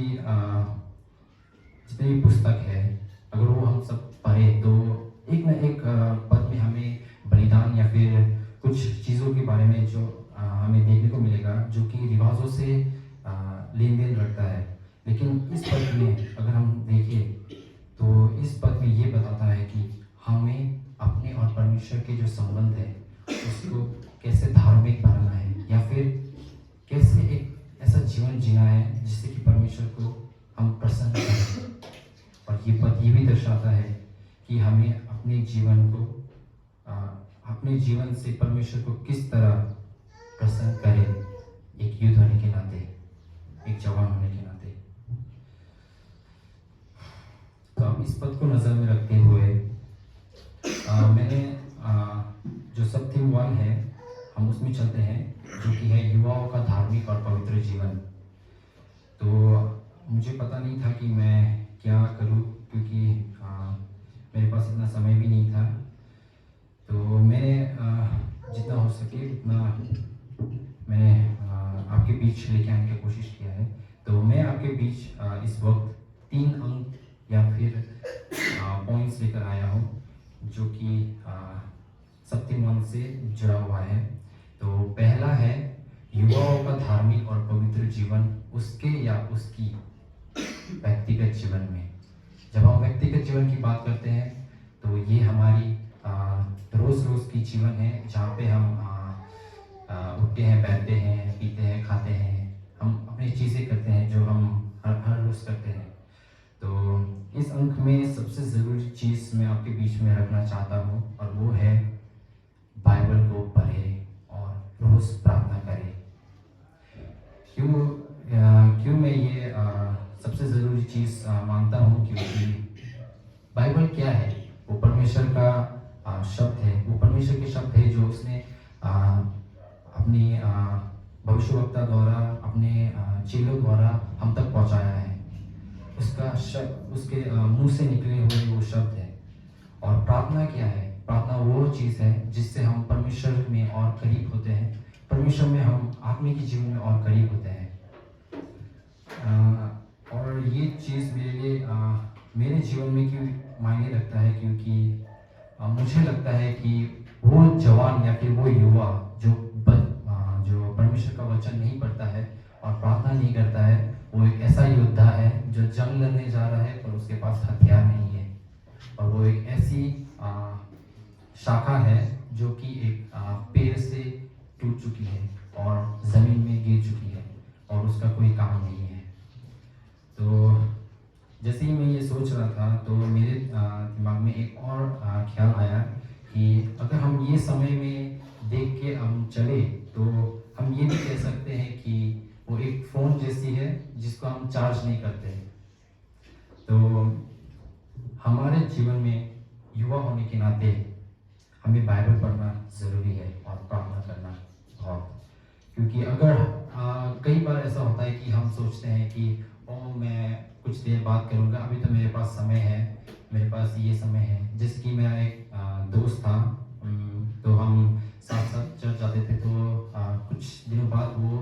पुस्तक है अगर वो हम सब पढ़े तो एक न एक पद में हमें बलिदान या फिर कुछ चीज़ों के बारे में जो हमें देखने को मिलेगा जो कि रिवाजों से लेन देन रखता है। लेकिन इस पद में अगर हम देखें तो इस पद में ये बताता है कि हमें अपने और परमेश्वर के जो संबंध है उसको कैसे धार्मिक बनाना है या फिर कैसे एक ऐसा जीवन जीना है जिससे कि परमेश्वर को हम प्रसन्न करें। और ये पद ये भी दर्शाता है कि हमें अपने जीवन से परमेश्वर को किस तरह प्रसन्न करें, एक युद्ध होने के नाते, एक जवान होने के नाते। तो अब इस पद को नजर में रखते हुए मैंने जो सब थीम 1 है हम उसमें चलते हैं जो कि है युवाओं का धार्मिक और पवित्र जीवन। तो मुझे पता नहीं था कि मैं क्या करूं क्योंकि मेरे पास इतना समय भी नहीं था। तो मैंने जितना हो सके उतना मैंने आपके बीच लेके आने की कोशिश किया है। तो मैं आपके बीच इस वक्त 3 अंक या फिर पॉइंट्स लेकर आया हूँ जो कि सप्तम 1 से जुड़ा हुआ है। तो पहला है युवाओं का धार्मिक और पवित्र जीवन उसके या उसकी व्यक्तिगत जीवन में। जब हम व्यक्तिगत जीवन की बात करते हैं तो ये हमारी रोज की जीवन है जहाँ पे हम उठते हैं, बैठते हैं, पीते हैं, खाते हैं, हम अपनी चीज़ें करते हैं जो हम हर रोज करते हैं। तो इस अंक में सबसे ज़रूरी चीज़ मैं आपके बीच में रखना चाहता हूँ और वो है बाइबल को पढ़ें और रोज़ प्रार्थना करें। क्यों मैं ये सबसे ज़रूरी चीज़ मानता हूँ क्योंकि बाइबल क्या है, वो परमेश्वर का शब्द है, वो परमेश्वर के शब्द है जो उसने अपनी भविष्यवक्ता द्वारा, अपने चेलों द्वारा हम तक पहुँचाया है। उसका शब्द उसके मुंह से निकले हुए वो शब्द है। और प्रार्थना क्या है? प्रार्थना वो चीज़ है जिससे हम परमेश्वर में और करीब होते हैं, परमेश्वर में हम आत्मिक जीवन में और करीब होते हैं। और ये चीज़ मेरे लिए मेरे जीवन में क्यों मायने रखता है क्योंकि मुझे लगता है कि वो जवान या फिर वो युवा जो परमेश्वर का वचन नहीं पढ़ता है और प्रार्थना नहीं करता है, वो एक ऐसा योद्धा है जो जंग लड़ने जा रहा है पर उसके पास हथियार नहीं है। और वो एक ऐसी शाखा है जो कि एक पेड़ से टूट चुकी है और ज़मीन में गिर चुकी है और उसका कोई काम नहीं है। तो जैसे ही मैं ये सोच रहा था तो मेरे दिमाग में एक और ख्याल आया कि अगर हम ये समय में देख के हम चले तो हम ये भी कह सकते हैं कि वो एक फ़ोन जैसी है जिसको हम चार्ज नहीं करते। तो हमारे जीवन में युवा होने के नाते हमें बाइबल पढ़ना ज़रूरी है और प्रार्थना करना बहुत, क्योंकि अगर कई बार ऐसा होता है कि हम सोचते हैं कि मैं कुछ देर बात करूँगा। अभी तो मेरे पास समय है, मेरे पास ये समय है। जैसे कि मेरा एक दोस्त था, तो हम साथ साथ चर्च जाते थे। तो कुछ दिनों बाद वो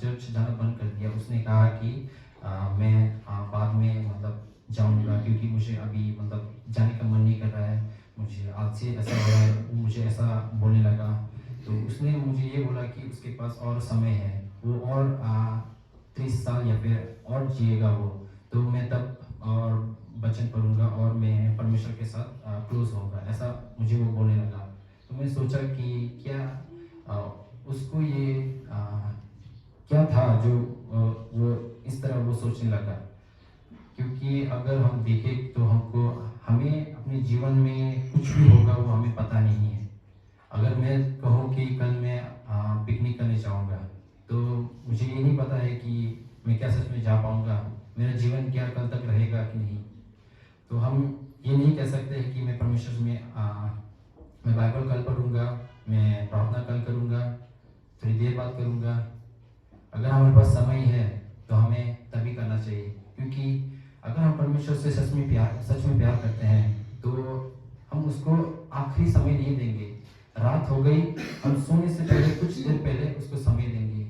चर्च जाना बंद कर दिया। उसने कहा कि मैं बाद में मतलब जाऊँगा, क्योंकि मुझे अभी मतलब जाने का मन नहीं कर रहा है, मुझे आज से ऐसा हो रहा है। वो मुझे ऐसा बोलने लगा। तो उसने मुझे ये बोला कि उसके पास और समय है, वो और 30 साल या फिर और जिएगा वो, तो मैं तब और वचन पढ़ूंगा और मैं परमेश्वर के साथ क्लोज होगा, ऐसा मुझे वो बोलने लगा। तो मैं सोचा कि क्या उसको ये क्या था जो वो इस तरह वो सोचने लगा। क्योंकि अगर हम देखें तो हमें अपने जीवन में कुछ भी होगा वो हमें पता नहीं है। अगर मैं कहूँ कि कल मैं पिकनिक करने जाऊँगा, तो मुझे ये नहीं पता है कि मैं क्या सच में जा पाऊँगा, मेरा जीवन क्या कल तक रहेगा कि नहीं। तो हम ये नहीं कह सकते हैं कि मैं परमेश्वर में मैं बाइबल कल पढ़ूँगा, मैं प्रार्थना कल करूँगा, थोड़ी देर बात करूँगा। अगर हमारे पास समय है तो हमें तभी करना चाहिए, क्योंकि अगर हम परमेश्वर से सच में प्यार करते हैं तो हम उसको आखिरी समय नहीं देंगे। रात हो गई, हम सोने से पहले कुछ देर पहले उसको समय देंगे।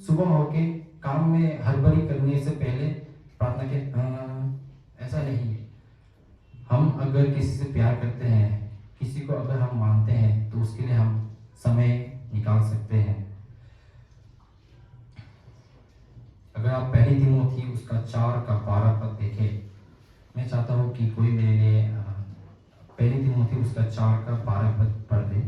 सुबह होके काम में हड़बड़ी करने से पहले प्रार्थना के ऐसा नहीं है। हम अगर किसी से प्यार करते हैं, किसी को अगर हम मानते हैं, तो उसके लिए हम समय निकाल सकते हैं। अगर आप पहली तिमोथी उसका 4:12 पद देखें, मैं चाहता हूँ कि कोई मेरे लिए पहली तिमोथी उसका 4:12 पद पढ़ दे।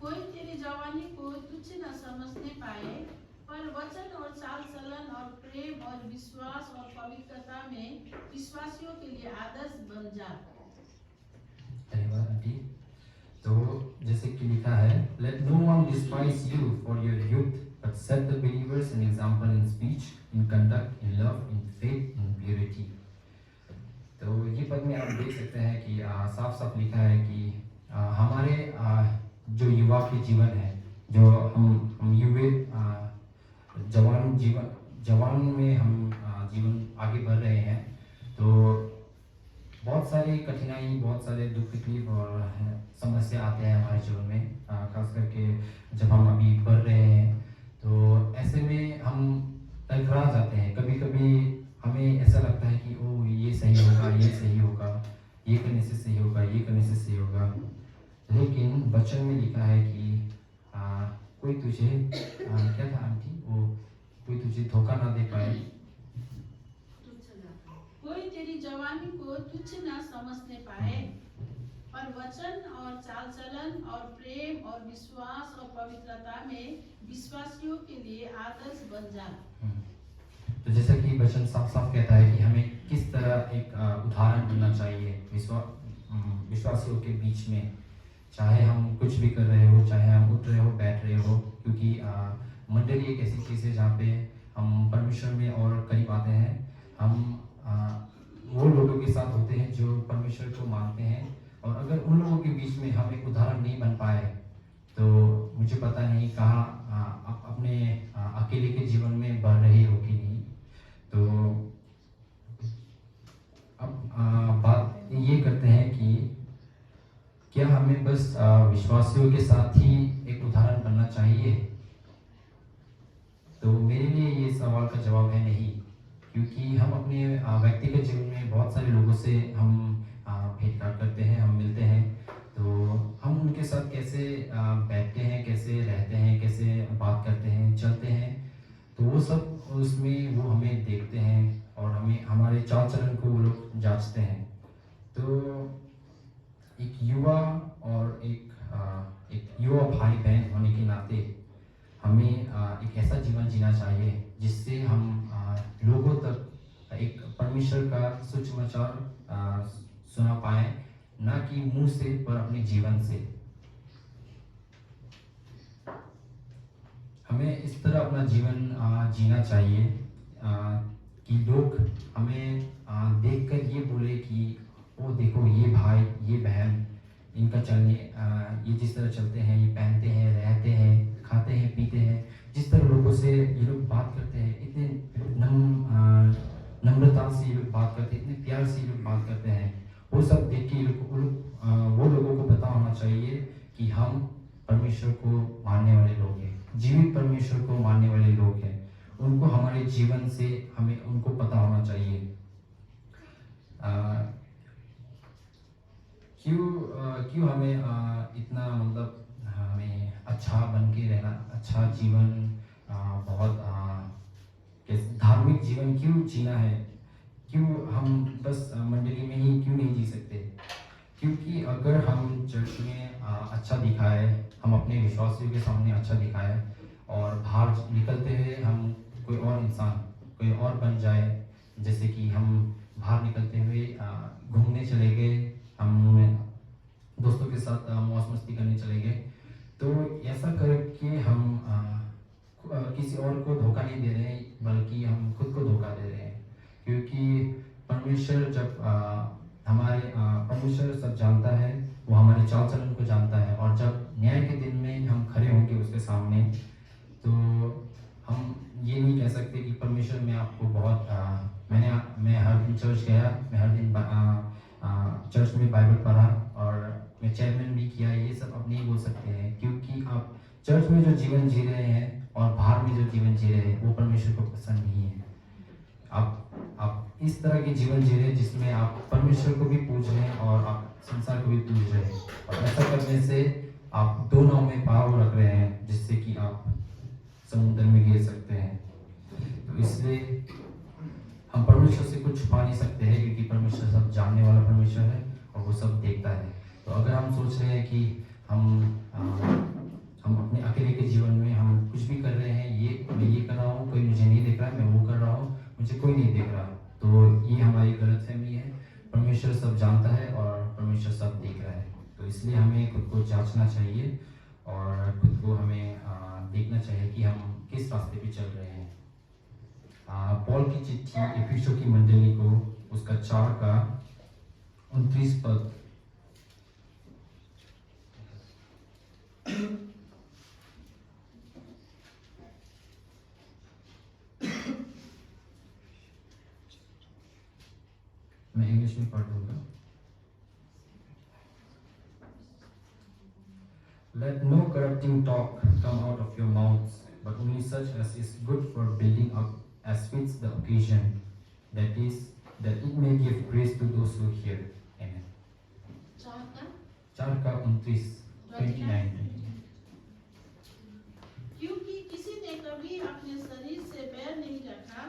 कोई तेरी जवानी को तुच्छ न समझने पाए, पर वचन और चाल चलन और प्रेम और विश्वास और पवित्रता में विश्वासियों के लिए आदर्श बन जा। धन्यवाद आंटी। तो जैसे कि लिखा है, Let no one despise you for your youth, but set the believers an example in speech, in conduct, in love, in faith, in purity. तो ये पद में आप देख सकते हैं कि साफ साफ लिखा है कि हमारे जो युवा के जीवन है, जो हम युवा जवान में हम जीवन आगे बढ़ रहे हैं, तो बहुत सारी कठिनाई, बहुत सारे दुख तकलीफ और समस्या आते हैं हमारे जीवन में, खास करके जब हम अभी बढ़ रहे हैं। तो ऐसे में हम लड़खड़ा जाते हैं। कभी कभी हमें ऐसा लगता है कि ओ ये सही होगा, ये सही होगा, ये करने से सही होगा, ये करने से सही होगा। लेकिन वचन में लिखा है कि कोई तुझे क्या था आंटी, वो कोई तुझे धोखा ना दे पाए। कोई तेरी जवानी को तुच्छ न समझने पाए, पर वचन और चाल चलन और प्रेम और विश्वास और पवित्रता में विश्वासियों के लिए आदर्श बन जा। तो जैसा कि वचन साफ साफ कहता है कि हमें किस तरह एक उदाहरण बनना चाहिए विश्वासियों के बीच में, चाहे हम कुछ भी कर रहे हो, चाहे हम उठ रहे हो, बैठ रहे हो, क्योंकि मंडली एक ऐसी चीज़ है जहाँ पे हम परमेश्वर में और करीब आते हैं। हम वो लोगों के साथ होते हैं जो परमेश्वर को मानते हैं, और अगर उन लोगों के बीच में हम एक उदाहरण नहीं बन पाए, तो मुझे पता नहीं कहाँ आप अपने अकेले के जीवन में बढ़ रहे हो कि नहीं। तो अब बात ये करते हैं कि क्या हमें बस विश्वासियों के साथ ही एक उदाहरण बनना चाहिए? तो मेरे लिए ये सवाल का जवाब है नहीं, क्योंकि हम अपने व्यक्तिगत जीवन में बहुत सारे लोगों से हम भेंटघाट करते हैं, हम मिलते हैं। तो हम उनके साथ कैसे बैठते हैं, कैसे रहते हैं, कैसे बात करते हैं, चलते हैं, तो वो सब उसमें वो हमें देखते हैं और हमें हमारे चाल चलन को वो लोग जांचते हैं। तो एक युवा और एक युवा भाई बहन होने के नाते हमें एक ऐसा जीवन जीना चाहिए जिससे हम लोगों तक एक परमेश्वर का सुसमाचार सुना पाए, ना कि मुंह से पर अपने जीवन से। हमें इस तरह अपना जीवन जीना चाहिए कि लोग हमें देखकर ये बोले कि ओ देखो ये भाई, ये बहन इनका चलने ये जिस तरह चलते हैं, ये पहनते हैं, रहते हैं, खाते हैं, पीते हैं, जिस तरह लोगों से ये लोग बात करते हैं, इतने नम्रता से ये लोग बात करते हैं, इतने प्यार से ये लोग बात करते हैं, वो सब देख के वो लोगों को पता होना चाहिए कि हम परमेश्वर को मानने वाले लोग हैं, जीवित परमेश्वर को मानने वाले लोग हैं। उनको हमारे जीवन से हमें उनको पता होना चाहिए। क्यों हमें इतना मतलब हमें अच्छा बन के रहना, अच्छा जीवन बहुत धार्मिक जीवन क्यों जीना है? क्यों हम बस मंडली में ही क्यों नहीं जी सकते? क्योंकि अगर हम चर्च में अच्छा दिखाए, हम अपने विश्वासियों के सामने अच्छा दिखाए और बाहर निकलते हुए हम कोई और इंसान, कोई और बन जाए, जैसे कि हम बाहर निकलते हुए घूमने चले गए, हम दोस्तों के साथ मौज मस्ती करने चले गए, तो ऐसा करके हम किसी और को धोखा नहीं दे रहे हैं, बल्कि हम खुद को धोखा दे रहे हैं। क्योंकि परमेश्वर जब परमेश्वर सब जानता है, वो हमारे चाल चलन को जानता है, और जब न्याय के दिन में हम खड़े होंगे उसके सामने, तो हम ये नहीं कह सकते कि परमेश्वर मैं आपको बहुत मैं हर दिन चर्च गया, मैं हर दिन चर्च में बाइबल पढ़ा और मैं चेयरमैन भी किया, ये सब आप नहीं बोल सकते हैं। क्योंकि आप चर्च में जो जीवन जी रहे हैं और बाहर में जो जीवन जी रहे हैं, वो परमेश्वर को पसंद नहीं है। आप इस तरह के जीवन जी रहे हैं जिसमें आप परमेश्वर को भी पूज रहे हैं और आप संसार को भी पूज रहे हैं, और ऐसा करने से आप दो नाव में पाँव रख रहे हैं, जिससे कि आप समुद्र में गिर सकते हैं। तो इसलिए हम परमेश्वर से कुछ छुपा नहीं सकते हैं, क्योंकि परमेश्वर सब जानने वाला परमेश्वर है और वो सब देखता है। तो अगर हम सोच रहे हैं कि हम अपने अकेले के जीवन में हम कुछ भी कर रहे हैं, मैं ये कर रहा हूँ, कोई मुझे नहीं देख रहा है, मैं वो कर रहा हूँ, मुझे कोई नहीं देख रहा, तो ये हमारी गलतफहमी है। परमेश्वर सब जानता है और परमेश्वर सब देख रहा है। तो इसलिए हमें खुद को जांचना चाहिए और खुद को हमें देखना चाहिए कि हम किस रास्ते पे चल रहे हैं। पौल की चिट्ठी इफिसियों की मंडली को उसका 4:29 पद, मैं इंग्लिश में पढ़ दूंगा। Let no corrupting talk come out of your mouths, but only such as is good for building up as fits the occasion, that is, that it may give grace to those who hear. Amen. 4:29 क्योंकि किसी ने कभी अपने शरीर से बैर नहीं रखा,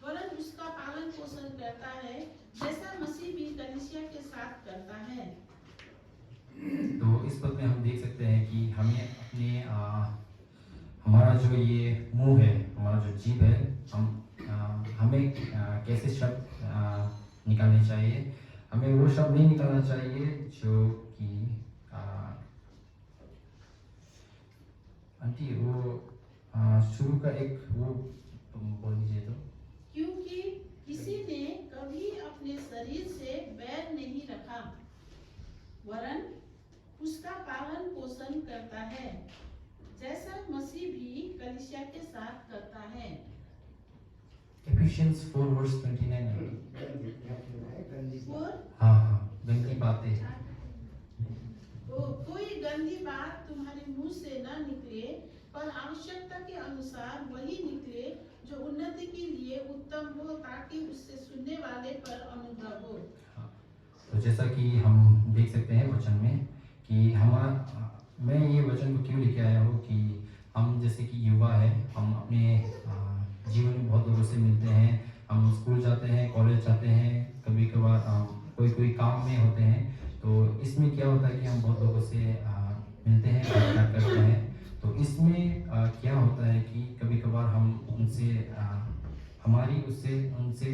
वरन उसका पालन पोषण करता है, जैसा मसीह भी कलीसिया के साथ करता है। तो इस पद में हम देख सकते हैं कि हमें अपने हमारा जो ये मुंह है, हमारा जो जीभ है, हमें कैसे शब्द निकालने चाहिए। हमें वो शब्द नहीं निकालना चाहिए जो कि आंटी वो शुरू का एक वो बोल दीजिए तो। क्योंकि किसी ने कभी अपने शरीर से बैर नहीं रखा, वरन उसका पालन पोषण करता है, जैसा मसीह भी कलीसिया के साथ करता है। Ephesians 4:29। हाँ, गंदी बातें। कोई गंदी बात तुम्हारे मुंह से न निकले, पर आवश्यकता के अनुसार वही निकले जो उन्नति के लिए उत्तम हो, ताकि उससे सुनने वाले पर अनुग्रह हो। तो जैसा कि हम देख सकते हैं वचन में कि मैं ये वचन को क्यों लेके आया हूँ कि हम जैसे कि युवा है, हम अपने जीवन में बहुत लोगों से मिलते हैं, हम स्कूल जाते हैं, कॉलेज जाते हैं, कभी कभार कोई काम में होते हैं। तो इसमें क्या होता है कि हम बहुत लोगों से मिलते हैं, बात करते हैं। तो इसमें क्या होता है कि कभी कभार हम हमारी उनसे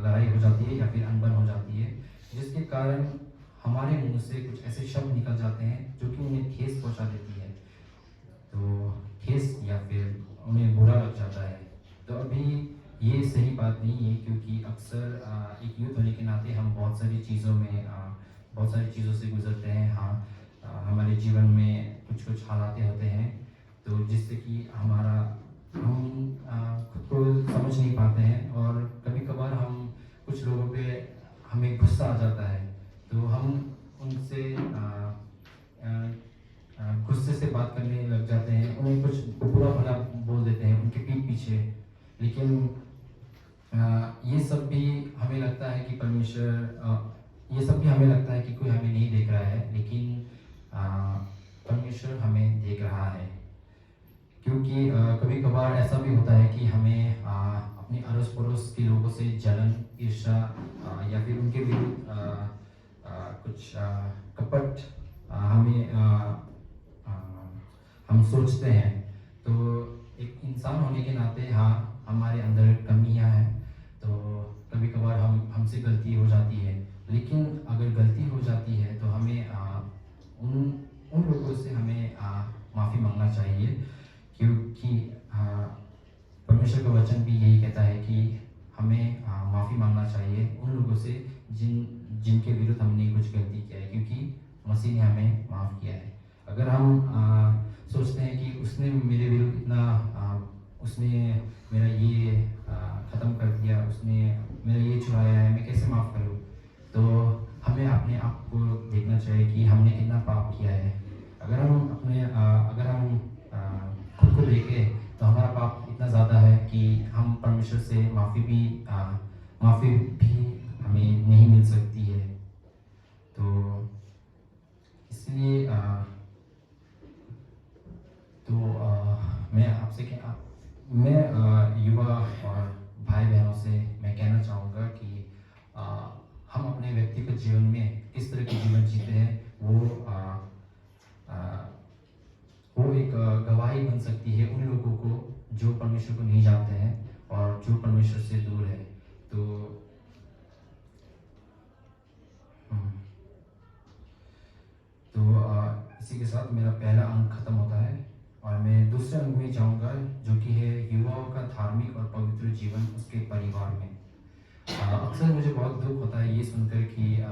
लड़ाई हो जाती है या फिर अनबन हो जाती है, जिसके कारण हमारे मुंह से कुछ ऐसे शब्द निकल जाते हैं जो कि उन्हें ठेस पहुंचा देती है। तो ठेस या फिर उन्हें बुरा लग जाता है। तो अभी ये सही बात नहीं है, क्योंकि अक्सर एक यूथ होने के नाते हम बहुत सारी चीज़ों से गुजरते हैं। हाँ, हमारे जीवन में कुछ कुछ हालात होते हैं, तो जिससे कि हम खुद को समझ नहीं पाते हैं, और कभी कभार हम कुछ लोगों पे हमें गुस्सा आ जाता है, तो हम उनसे गुस्से से बात करने लग जाते हैं, उन्हें कुछ बुरा भला बोल देते हैं उनके पीठ पीछे। लेकिन ये सब भी हमें लगता है कि कोई हमें नहीं देख रहा है, लेकिन परमेश्वर हमें देख रहा है। क्योंकि कभी कभार ऐसा भी होता है कि हमें अपने अड़ोस पड़ोस के लोगों से जलन, ईर्ष्या या फिर उनके विरुद्ध कुछ कपट हम सोचते हैं। तो एक इंसान होने के नाते हमारे अंदर कमियां हैं, तो कभी कभार हमसे गलती हो जाती है। लेकिन अगर गलती हो जाती है तो हमें उन लोगों से हमें माफ़ी मांगना चाहिए, क्योंकि परमेश्वर का वचन भी यही कहता है कि हमें माफ़ी मांगना चाहिए उन लोगों से जिनके विरुद्ध हमने कुछ गलती किया है, क्योंकि मसीह ने हमें माफ़ किया है। अगर हम सोचते हैं कि उसने मेरे विरुद्ध उसने मेरा ये ख़त्म कर दिया, उसने मेरा ये छुड़ाया है, मैं कैसे माफ़ करूँ? तो हमें अपने आप को देखना चाहिए कि हमने कितना पाप किया है। अगर हम खुद को देखें तो हमारा पाप इतना ज़्यादा है कि हम परमेश्वर से माफ़ी भी हमें नहीं मिल सकती है। तो इसलिए मैं युवा और भाई बहनों से मैं कहना चाहूँगा कि हम अपने व्यक्तिगत जीवन में किस तरह के जीवन जीते हैं, वो एक गवाही बन सकती है उन लोगों को जो परमेश्वर को नहीं जानते हैं और जो परमेश्वर से दूर है। इसी के साथ मेरा पहला अंक खत्म होता है और मैं दूसरे अंक में जाऊंगा, जो कि है युवाओं का धार्मिक और पवित्र जीवन उसके परिवार में। अक्सर मुझे बहुत दुख होता है ये सुनकर कि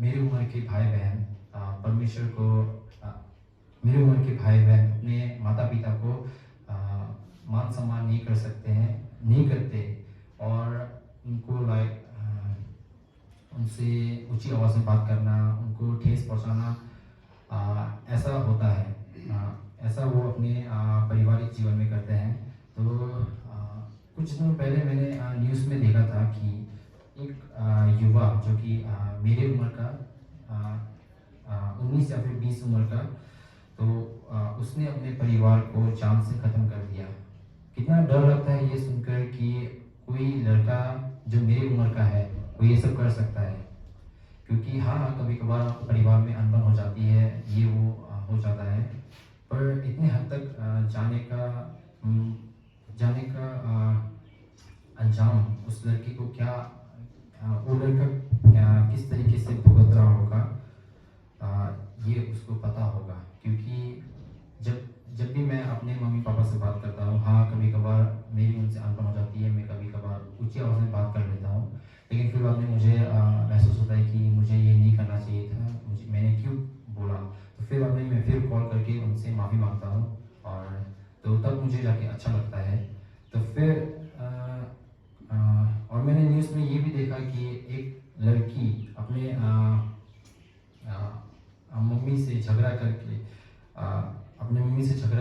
मेरी उम्र के भाई बहन अपने माता पिता को मान सम्मान नहीं करते और उनको उनसे ऊंची आवाज़ में बात करना, उनको ठेस पहुंचाना, ऐसा होता है। ऐसा वो अपने पारिवारिक जीवन में करते हैं। तो कुछ दिनों पहले मैंने न्यूज़ में देखा था कि एक युवा जो कि मेरे उम्र का 19 या फिर 20 उम्र का, तो उसने अपने परिवार को जान से ख़त्म कर दिया। कितना डर लगता है ये सुनकर कि कोई लड़का जो मेरी उम्र का है वो ये सब कर सकता है। क्योंकि कभी कभार परिवार में अनबन हो जाती है, ये वो हो जाता है, पर इतने हद तक जाने का अंजाम उस लड़की को वो लड़का किस तरीके से भुगत रहा होगा, ये उसको पता होगा। क्योंकि जब भी मैं अपने मम्मी पापा से बात करता हूँ, कभी कभार मेरी उनसे अनबन हो जाती है, मैं कभी कभार ऊंची आवाज़ में बात कर लेता हूँ, लेकिन फिर बाद में मुझे महसूस होता है कि मुझे ये नहीं करना चाहिए था, मैंने क्यों बोला। तो फिर बाद में मैं फिर कॉल करके उनसे माफ़ी मांगता हूँ, और तो तब मुझे जाके अच्छा लगता है। तो फिर और मैंने न्यूज़ में ये भी देखा कि एक लड़की अपने मम्मी से झगड़ा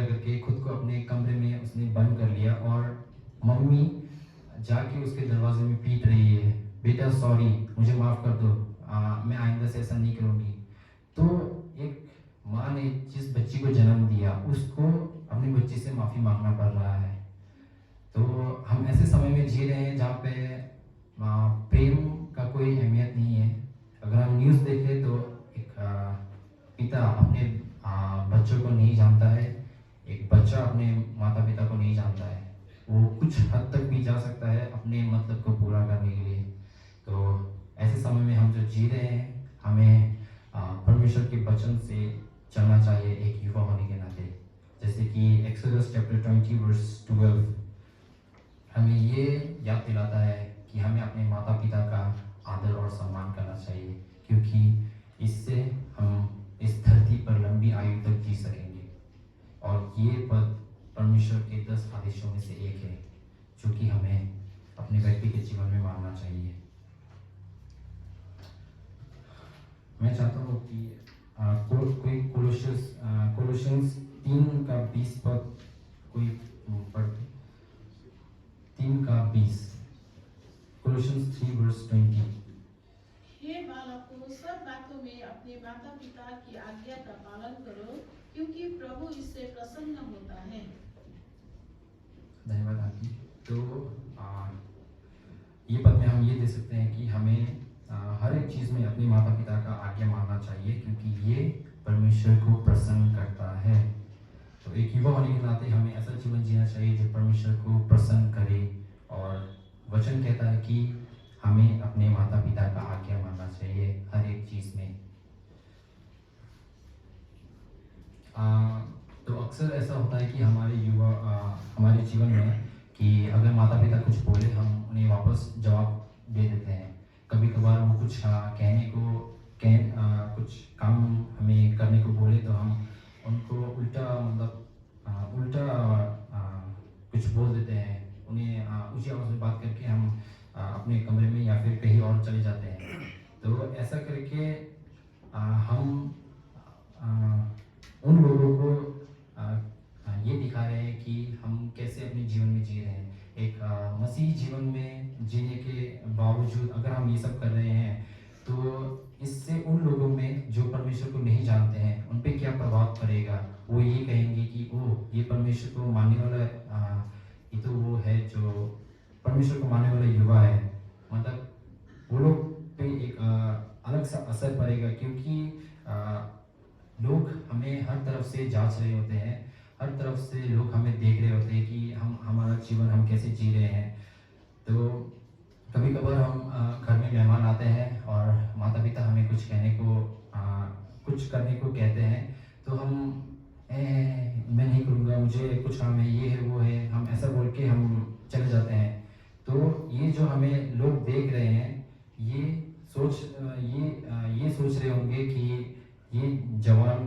करके खुद को अपने कमरे में उसने बंद कर लिया, और मम्मी जाके उसके दरवाजे में पीट रही है, बेटा सॉरी, मुझे माफ़ कर दो, मैं आइंदा से ऐसा नहीं करूँगी। तो एक माँ ने जिस बच्ची को जन्म दिया उसको अपनी बच्ची से माफ़ी मांगना पड़ रहा है। तो हम ऐसे समय में जी रहे हैं जहाँ पे प्रेम का कोई अहमियत नहीं है। अगर हम न्यूज़ देखें तो एक पिता अपने बच्चों को नहीं जानता है, एक बच्चा अपने माता पिता को नहीं जानता है, वो कुछ हद तक भी जा सकता है अपने मतलब को पूरा करने के लिए। तो ऐसे समय में हम जो जी रहे हैं, हमें परमेश्वर के वचन से चलना चाहिए एक युवा होने के नाते। जैसे कि एक्सोडस चैप्टर 20 वर्स 12 हमें ये याद दिलाता है कि हमें अपने माता पिता का आदर और सम्मान करना चाहिए, क्योंकि इससे हम इस धरती पर लंबी आयु तक जी सकेंगे। और ये पद परमेश्वर के 10 आदेशों में से एक है जो कि हमें अपने व्यक्ति के जीवन में मानना चाहिए। मैं चाहता हूँ कि कोई कोलोसियंस 3:20 पद कोई पढ़ 3:20 कोलोसियंस 3:20। हे बालकों, सब बातों में अपने माता पिता की आज्ञा का पालन करो, क्योंकि प्रभु इससे प्रसन्न होता है। धन्यवाद आंटी। तो ये पद में हम ये दे सकते हैं कि हमें हर एक चीज़ में अपने माता पिता का आज्ञा मानना चाहिए, क्योंकि ये परमेश्वर को प्रसन्न करता है। तो एक युवा होने के नाते हमें ऐसा जीवन जीना चाहिए जो परमेश्वर को प्रसन्न करे। और वचन कहता है कि हमें अपने माता पिता का आज्ञा मानना चाहिए हर एक चीज़ में। तो अक्सर ऐसा होता है कि हमारे जीवन में कि अगर माता पिता कुछ बोले हम उन्हें वापस जवाब दे देते हैं। कभी कभार वो कुछ कुछ काम हमें करने को बोले तो हम उनको उल्टा कुछ बोल देते हैं। उन्हें ऊंची आवाज़ में बात करके हम अपने कमरे में या फिर कहीं और चले जाते हैं। तो ऐसा करके हम उन लोगों को ये दिखा रहे हैं कि हम कैसे अपने जीवन में जी रहे हैं। एक मसीही जीवन में जीने के बावजूद अगर हम ये सब कर रहे हैं तो इससे उन लोगों में जो परमेश्वर को नहीं जानते हैं उन पे क्या प्रभाव पड़ेगा। वो ये कहेंगे कि ओह, ये परमेश्वर को मानने वाला ये तो वो है जो परमेश्वर को मानने वाला युवा है। मतलब वो लोग पे एक अलग सा असर पड़ेगा, क्योंकि लोग हमें हर तरफ से जांच रहे होते हैं। हर तरफ से लोग हमें देख रहे होते हैं कि हमारा जीवन हम कैसे जी रहे हैं। तो कभी कभार हम घर में मेहमान आते हैं और माता पिता हमें कुछ कुछ करने को कहते हैं तो हम मैं नहीं करूँगा, मुझे कुछ काम है, ये है वो है, हम ऐसा बोल के हम चले जाते हैं। तो ये जो हमें लोग देख रहे हैं ये सोच रहे होंगे कि ये जवान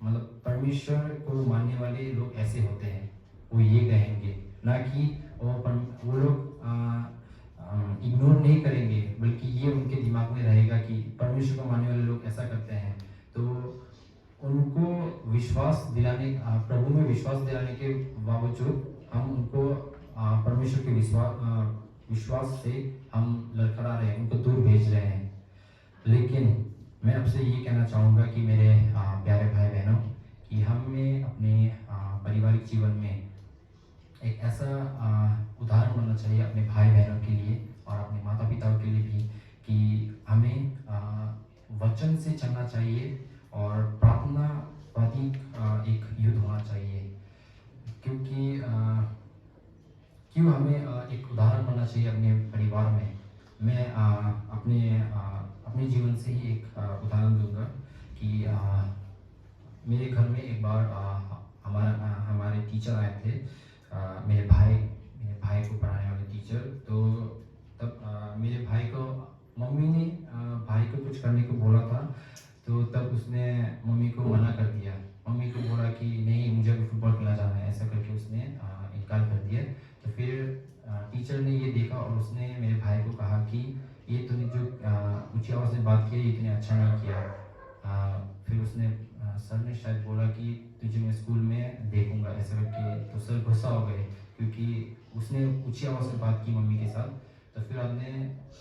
मतलब परमेश्वर को मानने वाले लोग ऐसे होते हैं। वो ये कहेंगे, ना कि वो लोग इग्नोर नहीं करेंगे, बल्कि ये उनके दिमाग में रहेगा कि परमेश्वर को मानने वाले लोग ऐसा करते हैं। तो उनको विश्वास दिलाने, प्रभु में विश्वास दिलाने के बावजूद हम उनको परमेश्वर के विश्वास से हम लड़खड़ा रहे हैं, उनको दूर भेज रहे हैं। लेकिन मैं आपसे ये कहना चाहूँगा कि मेरे प्यारे भाई बहनों कि हमें अपने पारिवारिक जीवन में एक ऐसा उदाहरण बनना चाहिए अपने भाई बहनों के लिए और अपने माता पिता के लिए भी कि हमें वचन से चलना चाहिए और प्रार्थना वादी एक युद्ध होना चाहिए। क्योंकि क्यों हमें एक उदाहरण बनना चाहिए अपने परिवार में। मैं अपने जीवन से ही एक उदाहरण दूंगा कि मेरे घर में एक बार हमारे टीचर आए थे, मेरे भाई को पढ़ाने वाले टीचर। तो तब मेरे भाई को मम्मी ने भाई को कुछ करने को बोला था, तो तब उसने मम्मी को मना कर दिया। मम्मी को बोला कि नहीं, मुझे भी फुटबॉल खेलना जाना है, ऐसा करके उसने इनकार कर दिया। तो फिर टीचर ने ये देखा और उसने मेरे भाई को कहा कि ये तूने जो ऊंची आवाज़ में बात की ये तूने अच्छा नहीं किया। फिर उसने सर ने शायद बोला कि तुझे मैं स्कूल में देखूंगा, ऐसा करके। तो सर गुस्सा हो गए क्योंकि उसने ऊंची आवाज़ में बात की मम्मी के साथ। तो फिर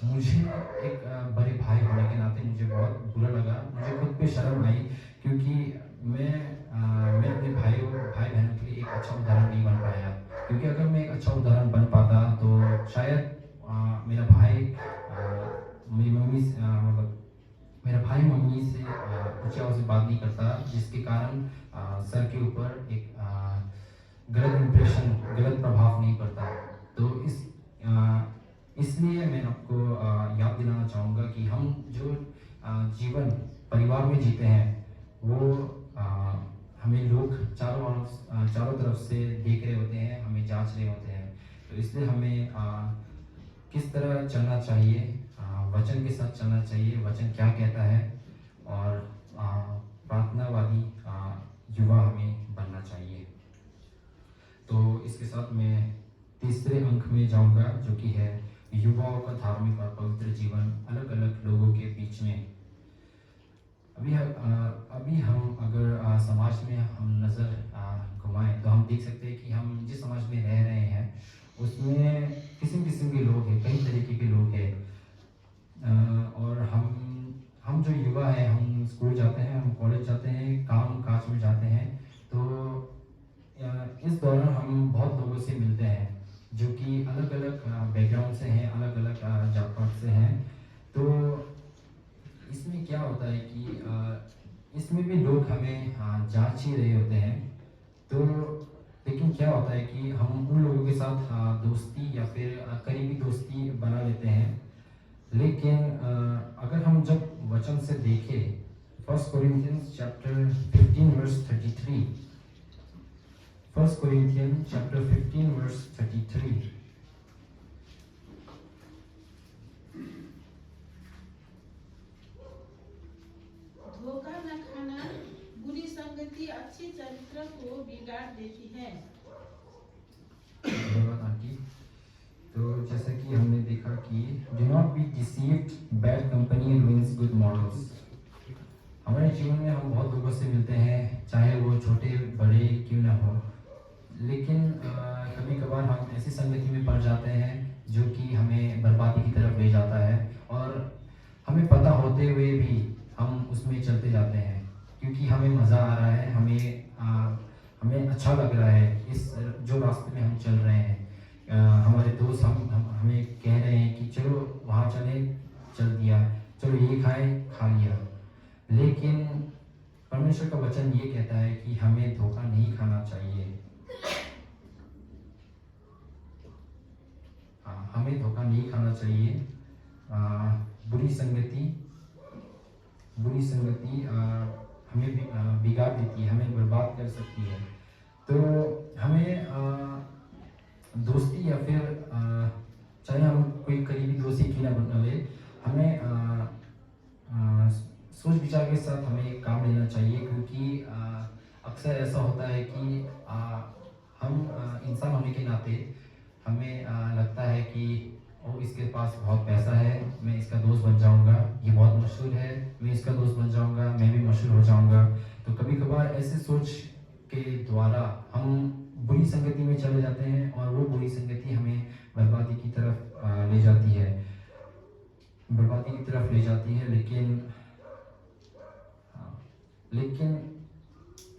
मुझे एक बड़े भाई होने के नाते मुझे बहुत बुरा लगा, मुझे खुद पे शर्म आई, क्योंकि मैं अपने भाई बहनों के लिए एक अच्छा उदाहरण नहीं बन पाया। क्योंकि अगर मैं एक अच्छा उदाहरण बन पाता तो शायद मेरा भाई मम्मी से ऊंची आवाज़ से बात नहीं करता, जिसके कारण सर के ऊपर एक गलत प्रभाव नहीं पड़ता। तो इसलिए मैं आपको याद दिलाना चाहूँगा कि हम जो जीवन परिवार में जीते हैं वो हमें लोग चारों तरफ से देख रहे होते हैं, हमें जांच रहे होते हैं। तो इसलिए हमें किस तरह चलना चाहिए, वचन के साथ चलना चाहिए, वचन क्या कहता है। और प्रार्थनावादी युवा हमें बनना चाहिए। तो इसके साथ मैं तीसरे अंक में जाऊंगा, जो कि है युवाओं का धार्मिक और पवित्र जीवन अलग अलग लोगों के बीच में। अभी हम अगर समाज में हम नज़र घुमाएं तो हम देख सकते हैं कि हम जिस समाज में रह रहे हैं उसमें किस्म किस्म के लोग हैं, कई तरीके के लोग हैं। और हम जो युवा हैं, हम स्कूल जाते हैं, हम कॉलेज जाते हैं, काम काज में जाते हैं, तो इस दौरान हम बहुत लोगों से मिलते हैं जो कि अलग अलग बैकग्राउंड से हैं, अलग अलग जात पात से हैं। तो इसमें क्या होता है कि इसमें भी लोग हमें जांच ही रहे होते हैं। तो लेकिन क्या होता है कि हम उन लोगों के साथ दोस्ती या फिर करीबी दोस्ती बना लेते हैं। लेकिन अगर हम जब वचन से देखें 1 Corinthians chapter 15 verse 33, 1 Corinthians chapter 15 verse 33, धोखा न खाना बुरी संगति अच्छी चरित्र को बिगाड़ देती है। धन्यवाद आंटी। तो जैसा कि हमने देखा कि do not be deceived, bad company ruins good morals। हमारे जीवन में हम बहुत लोगों से मिलते हैं, चाहे वो छोटे बड़े क्यों ना हो, लेकिन कभी कभार हम ऐसी संगति में पड़ जाते हैं जो कि हमें बर्बादी की तरफ ले जाता है, और हमें पता होते हुए भी हम उसमें चलते जाते हैं क्योंकि हमें मज़ा आ रहा है, हमें अच्छा लग रहा है इस जो रास्ते में हम चल रहे हैं। हमारे दोस्त हमें कह रहे हैं कि चलो वहाँ चले, चल दिया, चलो ये खा लिया। लेकिन परमेश्वर का वचन ये कहता है कि हमें धोखा नहीं खाना चाहिए। हमें धोखा नहीं खाना चाहिए। बुरी संगति हमें बिगाड़ देती है, हमें बर्बाद कर सकती है। तो हमें दोस्ती या फिर चाहे हम कोई करीबी दोस्ती क्यों ना बना ले, हमें सोच विचार के साथ हमें काम लेना चाहिए, क्योंकि अक्सर ऐसा होता है कि हम इंसान होने के नाते हमें लगता है कि ओ इसके पास बहुत पैसा है, मैं इसका दोस्त बन जाऊंगा, ये बहुत मशहूर है, मैं इसका दोस्त बन जाऊंगा, मैं भी मशहूर हो जाऊंगा। तो कभी कभार ऐसे सोच के द्वारा हम बुरी संगति में चले जाते हैं, और वो बुरी संगति हमें बर्बादी की तरफ ले जाती है। लेकिन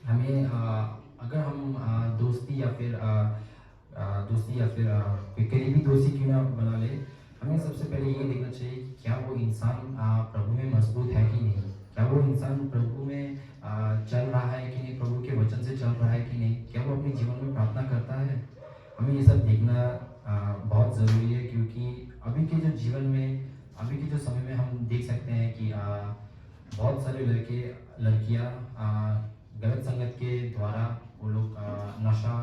हमें अगर हम दोस्ती या फिर कोई करीबी दोस्ती क्यों ना बना ले, हमें सबसे पहले ये देखना चाहिए कि क्या वो इंसान प्रभु में मजबूत है कि नहीं, क्या वो इंसान प्रभु में चल रहा है कि नहीं, प्रभु के वचन से चल रहा है कि नहीं, क्या वो अपने जीवन में प्रार्थना करता है। हमें ये सब देखना बहुत ज़रूरी है, क्योंकि अभी के जो जीवन में, अभी के जो समय में हम देख सकते हैं कि बहुत सारे लड़कियां गलत संगत के द्वारा वो लोग नशा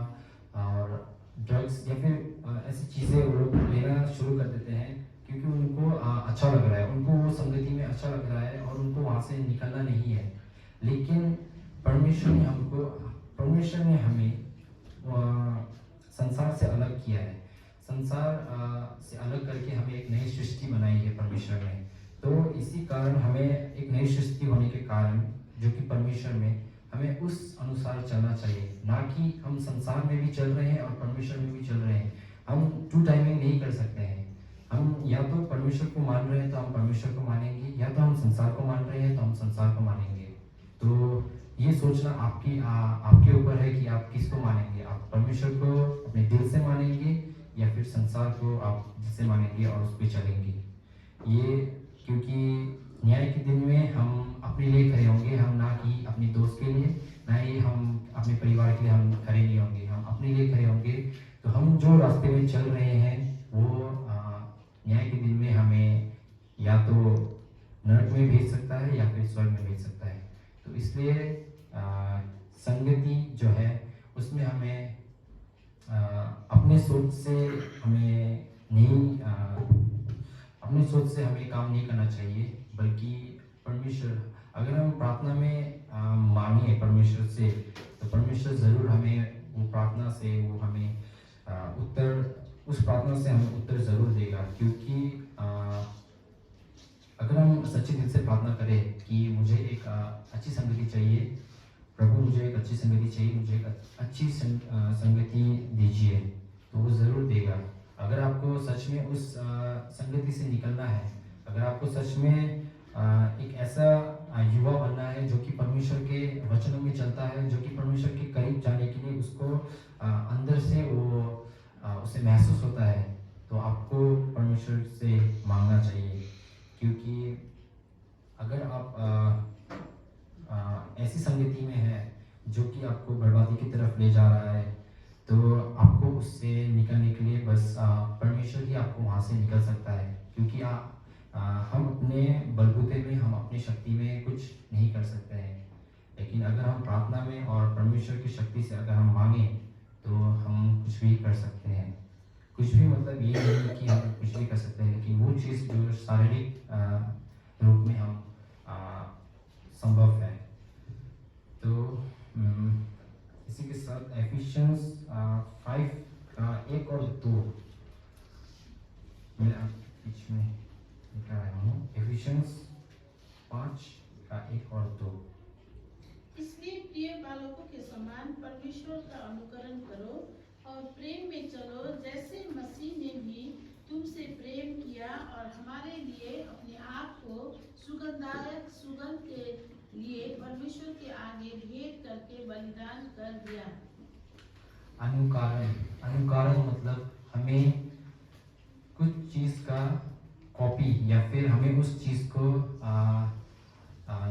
और ड्रग्स या फिर ऐसी चीज़ें वो लोग लेना शुरू कर देते हैं, क्योंकि उनको अच्छा लग रहा है, उनको वो संगति में अच्छा लग रहा है और उनको वहाँ से निकलना नहीं है। लेकिन परमेश्वर ने हमें संसार से अलग किया है, संसार से अलग करके हमें एक नई सृष्टि बनाई है परमेश्वर ने। तो इसी कारण हमें एक नई सृष्टि होने के कारण, जो कि परमेश्वर में, हमें उस अनुसार चलना चाहिए, ना कि हम संसार में भी चल रहे हैं और परमेश्वर में भी चल रहे हैं। हम टू टाइमिंग नहीं कर सकते हैं। हम या तो परमेश्वर को मान रहे हैं तो हम परमेश्वर को मानेंगे, या तो हम संसार को मान रहे हैं तो हम संसार को मानेंगे। तो ये सोचना आपके ऊपर है कि आप किसको मानेंगे। आप परमेश्वर को अपने दिल से मानेंगे या फिर संसार को आप जिससे मानेंगे और उस पर चलेंगे। ये क्योंकि न्याय के दिन में हम अपने लिए खड़े होंगे, हम ना कि अपने दोस्त के लिए, ना ही हम अपने परिवार के लिए हम खड़े नहीं होंगे, हम अपने लिए खड़े होंगे। तो हम जो रास्ते में चल रहे हैं वो न्याय के दिन में हमें या तो नरक में भेज सकता है या फिर स्वर्ग में भेज सकता है। तो इसलिए संगति जो है उसमें हमें अपने सोच से हमें काम नहीं करना चाहिए, बल्कि परमेश्वर, अगर हम प्रार्थना में मांगे परमेश्वर से, तो परमेश्वर ज़रूर हमें वो प्रार्थना से वो हमें उत्तर, उस प्रार्थना से हमें उत्तर ज़रूर देगा। क्योंकि अगर हम सच्चे दिल से प्रार्थना करें कि मुझे एक अच्छी संगति चाहिए, प्रभु मुझे एक अच्छी संगति चाहिए, मुझे एक अच्छी संगति दीजिए, तो वो ज़रूर देगा। अगर आपको सच में उस संगति से निकलना है, अगर आपको सच में एक ऐसा युवा बनना है जो कि परमेश्वर के वचनों में चलता है, जो कि परमेश्वर के करीब जाने के लिए उसको अंदर से वो उसे महसूस होता है, तो आपको परमेश्वर से मांगना चाहिए। क्योंकि अगर आप ऐसी संगति में है जो कि आपको बर्बादी की तरफ ले जा रहा है, तो आपको उससे निकलने के लिए बस परमेश्वर ही आपको वहाँ से निकल सकता है। क्योंकि हम अपने बलबूते में, हम अपनी शक्ति में कुछ नहीं कर सकते हैं, लेकिन अगर हम प्रार्थना में और परमेश्वर की शक्ति से अगर हम मांगें, तो हम कुछ भी कर सकते हैं। कुछ भी मतलब ये नहीं कि हम कुछ भी कर सकते हैं, लेकिन वो चीज़ जो शारीरिक रूप में हम संभव है। तो इसी के साथ एफिशिएंस 5 का 1 और 2 मैं आपके बीच में लिखा रहा हूँ। एफिशिएंस 5 का 1 और 2। इसलिए प्रिय बालकों के समान परमेश्वर का अनुकरण करो और प्रेम में चलो, जैसे मसीह ने भी तुमसे प्रेम किया और हमारे लिए अपने आप को सुगंधदायक सुगंध के लिए परमेश्वर के आगे भेंट करके बलिदान कर दिया। अनुकरण मतलब हमें कुछ चीज़ का कॉपी, या फिर हमें उस चीज़ को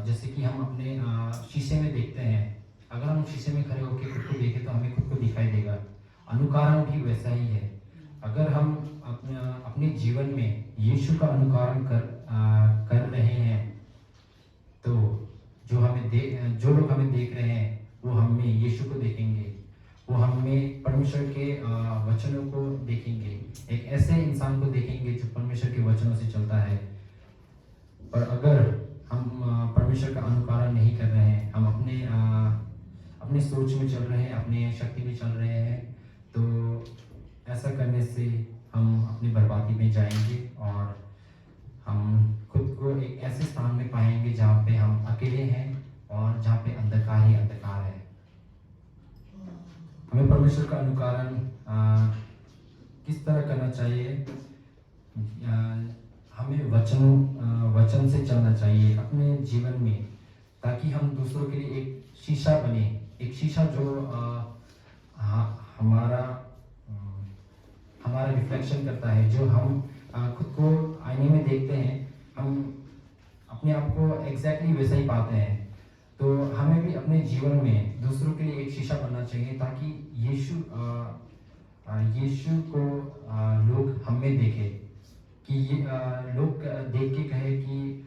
जैसे कि हम अपने शीशे में देखते हैं। अगर हम शीशे में खड़े होकर खुद को देखें तो हमें खुद को दिखाई देगा। अनुकरण भी वैसा ही है। अगर हम अपने जीवन में यीशु का अनुकरण कर रहे हैं, तो जो लोग हमें देख रहे हैं वो हमें यीशु को देखेंगे, वो हमें परमेश्वर के वचनों को देखेंगे, एक ऐसे इंसान को देखेंगे जो परमेश्वर के वचनों से चलता है। पर अगर हम परमेश्वर का अनुकरण नहीं कर रहे हैं, हम अपने सोच में चल रहे हैं, अपने शक्ति में चल रहे हैं, तो ऐसा करने से हम अपनी बर्बादी में जाएंगे और हम खुद को एक ऐसे स्थान में पाएंगे जहाँ पे हम अकेले हैं और जहाँ पे अंधकार ही अंधकार है। हमें परमेश्वर का अनुकरण किस तरह करना चाहिए? हमें वचन से चलना चाहिए अपने जीवन में, ताकि हम दूसरों के लिए एक शीशा बने, एक शीशा जो हमारा रिफ्लेक्शन करता है। जो हम खुद को आईने में देखते हैं, हम अपने आप को एग्जैक्टली वैसा ही पाते हैं। तो हमें भी अपने जीवन में दूसरों के लिए एक शीशा बनना चाहिए, ताकि यीशु को लोग हमें देखें, कि लोग देख के कहे कि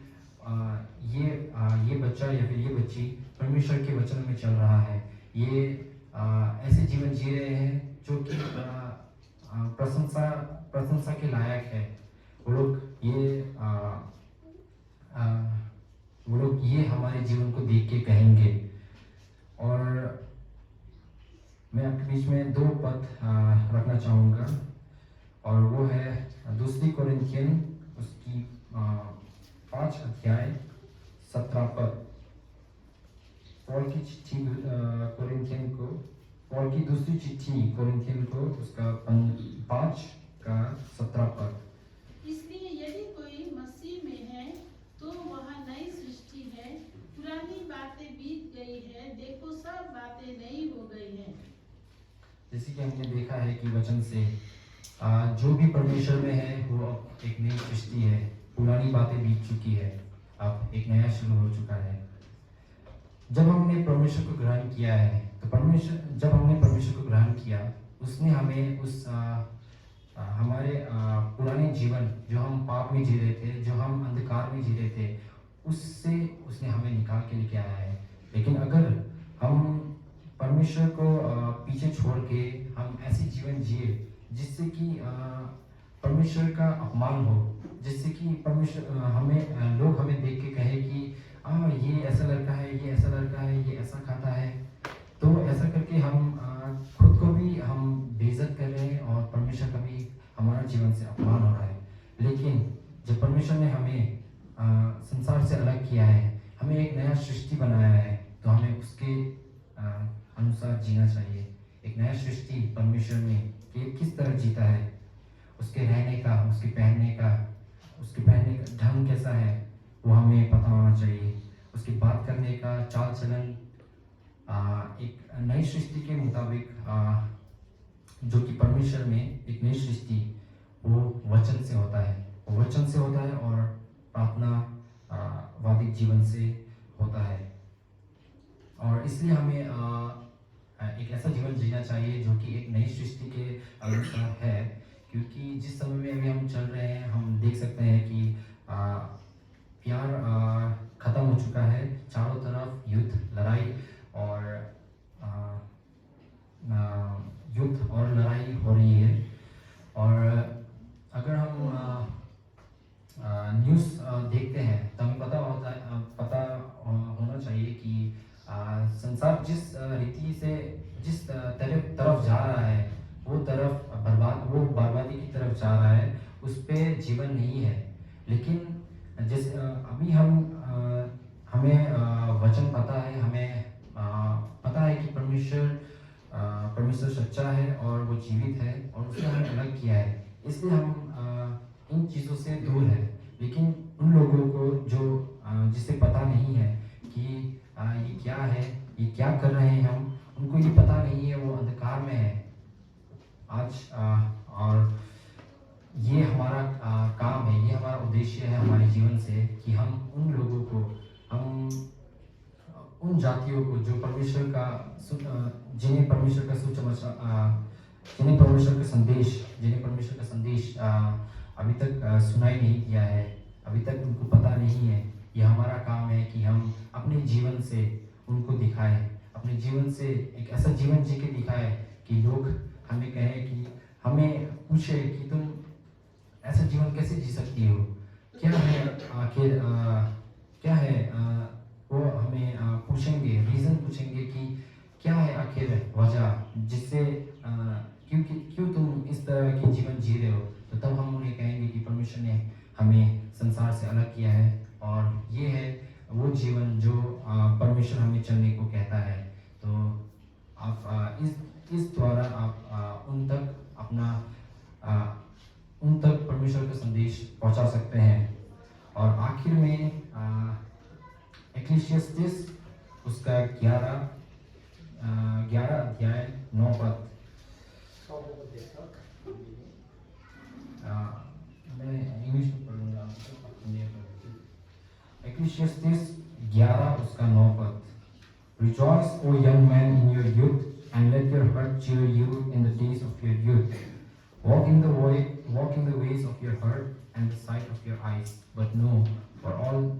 ये बच्चा या फिर ये बच्ची परमेश्वर के वचन में चल रहा है, ये ऐसे जीवन जी रहे हैं जो कि प्रशंसा के लायक है। वो लोग ये हमारे जीवन को देख के कहेंगे। और मैं आपके बीच में 2 पद रखना चाहूँगा, और वो है 2 कोरिन्थियन उसकी 5 अध्याय 17 पद। पॉल की चिट्ठी पॉल की दूसरी चिट्ठी कोरिन्थियन को उसका 5 का 17 पद। इसलिए यदि कोई मसीह में है तो वह नई सृष्टि है, पुरानी बातें बीत गई है, देखो सब बातें नई हो गई हैं। जैसे कि हमने देखा है कि वचन से जो भी परमेश्वर में है वो अब एक नई सृष्टि है, पुरानी बातें बीत चुकी है, अब एक नया शुरू हो चुका है। जब हमने परमेश्वर को ग्रहण किया है, तो जब हमने परमेश्वर को ग्रहण किया, उसने हमें उस हमारे पुराने जीवन, जो हम पाप में जी रहे थे, जो हम अंधकार में जी रहे थे, उससे उसने हमें निकाल के लेके आया है। लेकिन अगर हम परमेश्वर को पीछे छोड़ के हम ऐसे जीवन जिए जिससे कि परमेश्वर का अपमान हो, जिससे कि परमेश्वर लोग हमें देख के कहे कि ये ऐसा लड़का है, ये ऐसा लड़का है, ये ऐसा खाता है। तो ऐसा करके हम खुद को भी हम बेइज्जत कर रहे हैं और परमेश्वर का भी हमारा जीवन से अपमान हो रहा है। लेकिन जब परमेश्वर ने हमें संसार से अलग किया है, हमें एक नया सृष्टि बनाया है, तो हमें उसके अनुसार जीना चाहिए। एक नया सृष्टि परमेश्वर ने किस तरह जीता है, उसके रहने का, उसके पहनने का ढंग कैसा है, वो हमें पता होना चाहिए। उसकी बात करने का चाल चलन एक नई सृष्टि के मुताबिक जो कि परमेश्वर में एक नई सृष्टि वो वचन से होता है, और प्रार्थना वादिक जीवन से होता है। और इसलिए हमें एक ऐसा जीवन जीना चाहिए जो कि एक नई सृष्टि के अनुसार है, क्योंकि जिस समय में अभी हम चल रहे हैं, हम देख सकते हैं कि प्यार खत्म हो चुका है। चारों तरफ युद्ध, लड़ाई और लड़ाई हो रही है। और अगर हम न्यूज़ देखते हैं तो हमें पता होना चाहिए कि संसार जिस रीति से जिस तरफ जा रहा है, वो बर्बादी की तरफ जा रहा है, उस पे जीवन नहीं है। लेकिन जिस अभी हमें वचन पता है, हमें पता है कि परमेश्वर सच्चा है और वो जीवित है और उसने हमें अलग किया है, इसलिए हम इन चीज़ों से दूर है। लेकिन उन लोगों को जिसे पता नहीं है कि ये क्या है, ये क्या कर रहे हैं उनको ये पता नहीं है, वो अंधकार में है आज। और ये हमारा काम है, ये हमारा उद्देश्य है हमारे जीवन से कि हम उन लोगों को, हम उन जातियों को जो जिन्हें परमेश्वर का संदेश अभी तक सुनाई नहीं दिया है, अभी तक उनको पता नहीं है, ये हमारा काम है कि हम अपने जीवन से उनको दिखाएं, अपने जीवन से एक ऐसा जीवन जी के दिखाएं कि लोग हमें कहें, कि हमें पूछे कि तुम ऐसा जीवन कैसे जी सकती हो, क्या है आखिर, क्या है वो हमें रीज़न पूछेंगे कि क्या है आखिर वजह जिससे क्यों तुम इस तरह की जीवन जी रहे हो। तो तब हम उन्हें कहेंगे कि परमेश्वर ने हमें संसार से अलग किया है और ये है वो जीवन जो परमेश्वर हमें चलने को कहता है। तो आप इस द्वारा आप उन तक परमेश्वर का संदेश पहुंचा सकते हैं। और आखिर में एक्लीसियास्टिस उसका 11 अध्याय 9 पद, मैं इंग्लिश में पढ़ूंगा, एक्लीसियास्टिस 11 उसका 9 पद, Rejoice, O young man, in your youth, and let your heart cheer you in the days of your youth. Walk in the ways of your heart and the sight of your eyes. But know, for all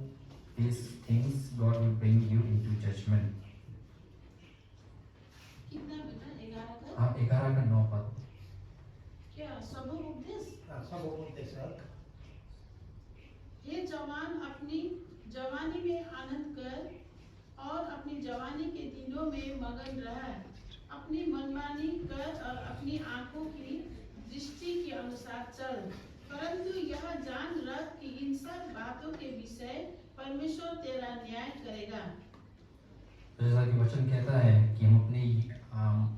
these things, God will bring you into judgment. कितना बेटा 11 का? हाँ, 11 का 9 पद। क्या सब उपदेश? सब उपदेश। हे जवान, अपनी जवानी में आनंद कर और अपनी जवानी के दिनों में मगन रह, अपनी मनमानी कर और अपनी आंखों की दृष्टि के अनुसार चल, परंतु यह जान रख कि इन सब बातों के विषय परमेश्वर तेरा न्याय करेगा। जैसा कि वचन कहता है कि हम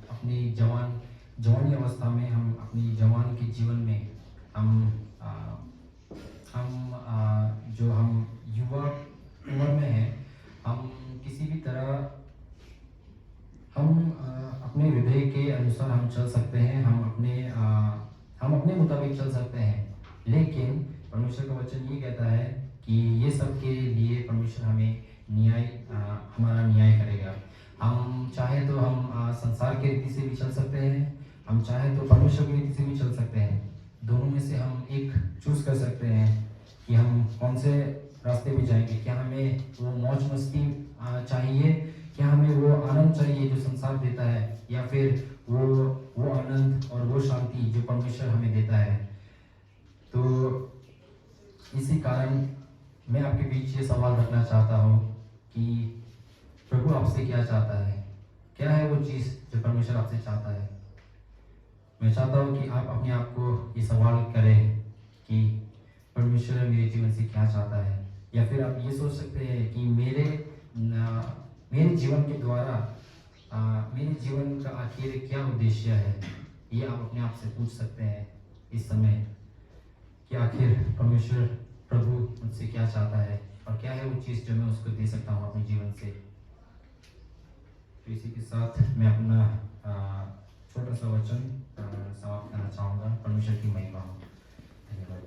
अपनी जवानी अवस्था में, हम अपनी जवान के जीवन में, हम युवा उम्र में हैं, हम किसी भी तरह अपने हृदय के अनुसार हम चल सकते हैं, हम अपने मुताबिक चल सकते हैं। लेकिन परमेश्वर का वचन ये कहता है कि ये सब के लिए परमेश्वर हमारा न्याय करेगा। हम चाहे तो हम संसार के रीति से भी चल सकते हैं, हम चाहे तो परमेश्वर की रीति से भी चल सकते हैं। दोनों में से हम एक चूज कर सकते हैं कि हम कौन से रास्ते पे जाएंगे। क्या हमें वो मौज मस्ती चाहिए, क्या हमें वो आनंद चाहिए जो संसार देता है, या फिर वो आनंद और वो शांति जो परमेश्वर हमें देता है। तो इसी कारण मैं आपके बीच ये सवाल रखना चाहता हूँ कि प्रभु आपसे क्या चाहता है, क्या है वो चीज़ जो परमेश्वर आपसे चाहता है। मैं चाहता हूँ कि आप अपने आप को ये सवाल करें कि परमेश्वर मेरे जीवन से क्या चाहता है, या फिर आप ये सोच सकते हैं कि मेरे जीवन के द्वारा मेरे जीवन का आखिर क्या उद्देश्य है। ये आप अपने आप से पूछ सकते हैं इस समय कि आखिर परमेश्वर प्रभु मुझसे क्या चाहता है और क्या है वो चीज़ जो मैं उसको दे सकता हूँ अपने जीवन से। तो इसी के साथ मैं अपना छोटा सा वचन समाप्त करना चाहूँगा। परमेश्वर की महिमा हो। धन्यवाद।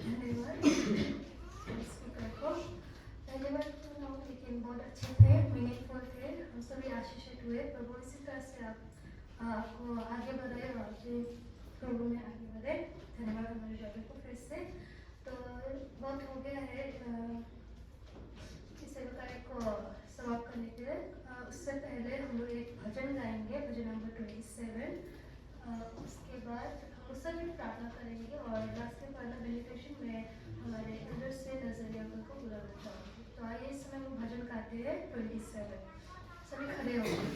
धन्यवाद स्पीकर को। धन्यवाद दोनों, लेकिन बहुत अच्छे थे, मीनिंगफुल थे, हम सभी आशीषित हुए। प्रभु इसी तरह से आपको आगे बढ़े और अपने प्रभु में आगे बढ़े। धन्यवाद हमारे ब्रदर को फिर से। तो बहुत हो गया है इस सेवकाई को समाप्त करने के लिए। उससे पहले हम लोग एक भजन गाएंगे, भजन नंबर 27। उसके बाद हम उस सभी प्रार्थना करेंगे और लास्ट में पहला बेनिफिशन में हमारे अंदर से नजरिया को बुलाना चाहूँगी। तो आइए इस समय हम भजन गाते हैं 27। सभी खड़े होंगे।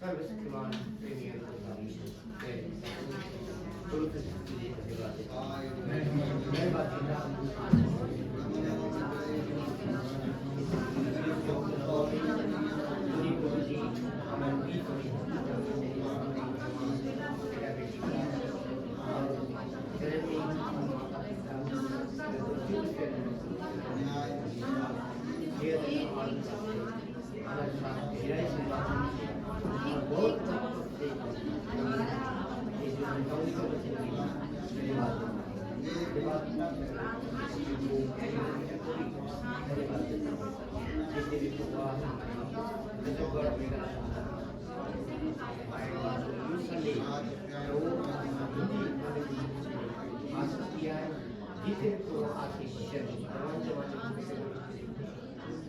सर्वशक्तिमान प्रेमी और प्रतापी गुरु के तुझे धन्यवाद देता हूं। मैं बात करता हूं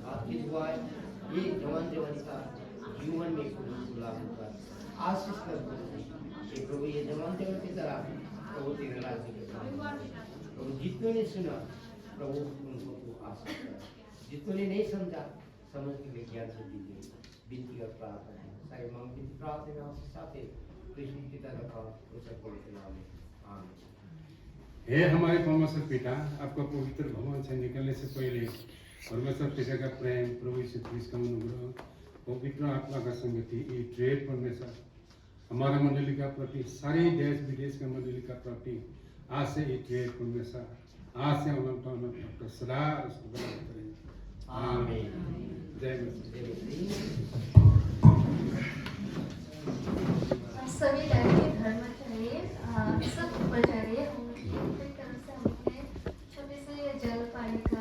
आपकी दुआ ये जवान का जीवन में खुला होगा आशीष कर प्रभु ये जवान की तरह प्रभु तेरे राज्य के प्रभु जितने ने सुना प्रभु उनको तू आशीष कर, जितने ने नहीं समझा समझ के विज्ञान से दीजिए विनती और प्रार्थना है सारी मांग की प्रार्थना आपके साथ कृष्ण पिता का उसके पवित्र नाम में आमीन। हे हमारे परमेश्वर पिता, आपका पवित्र भवन से निकलने से पहले परमेश्वर पिता का प्रेम, प्रभु यीशु ख्रीस्त का अनुग्रह, पवित्र आत्मा का संगति, ये ट्रेड परमेश्वर हमारा मंडली का प्रति, सारे देश विदेश के मंडली का प्रति आज से ये ट्रेड परमेश्वर आज से अनंत अनंत सदा करें। आमीन। जय मसीह। सभी धर्माचार्य सब उपाचार्य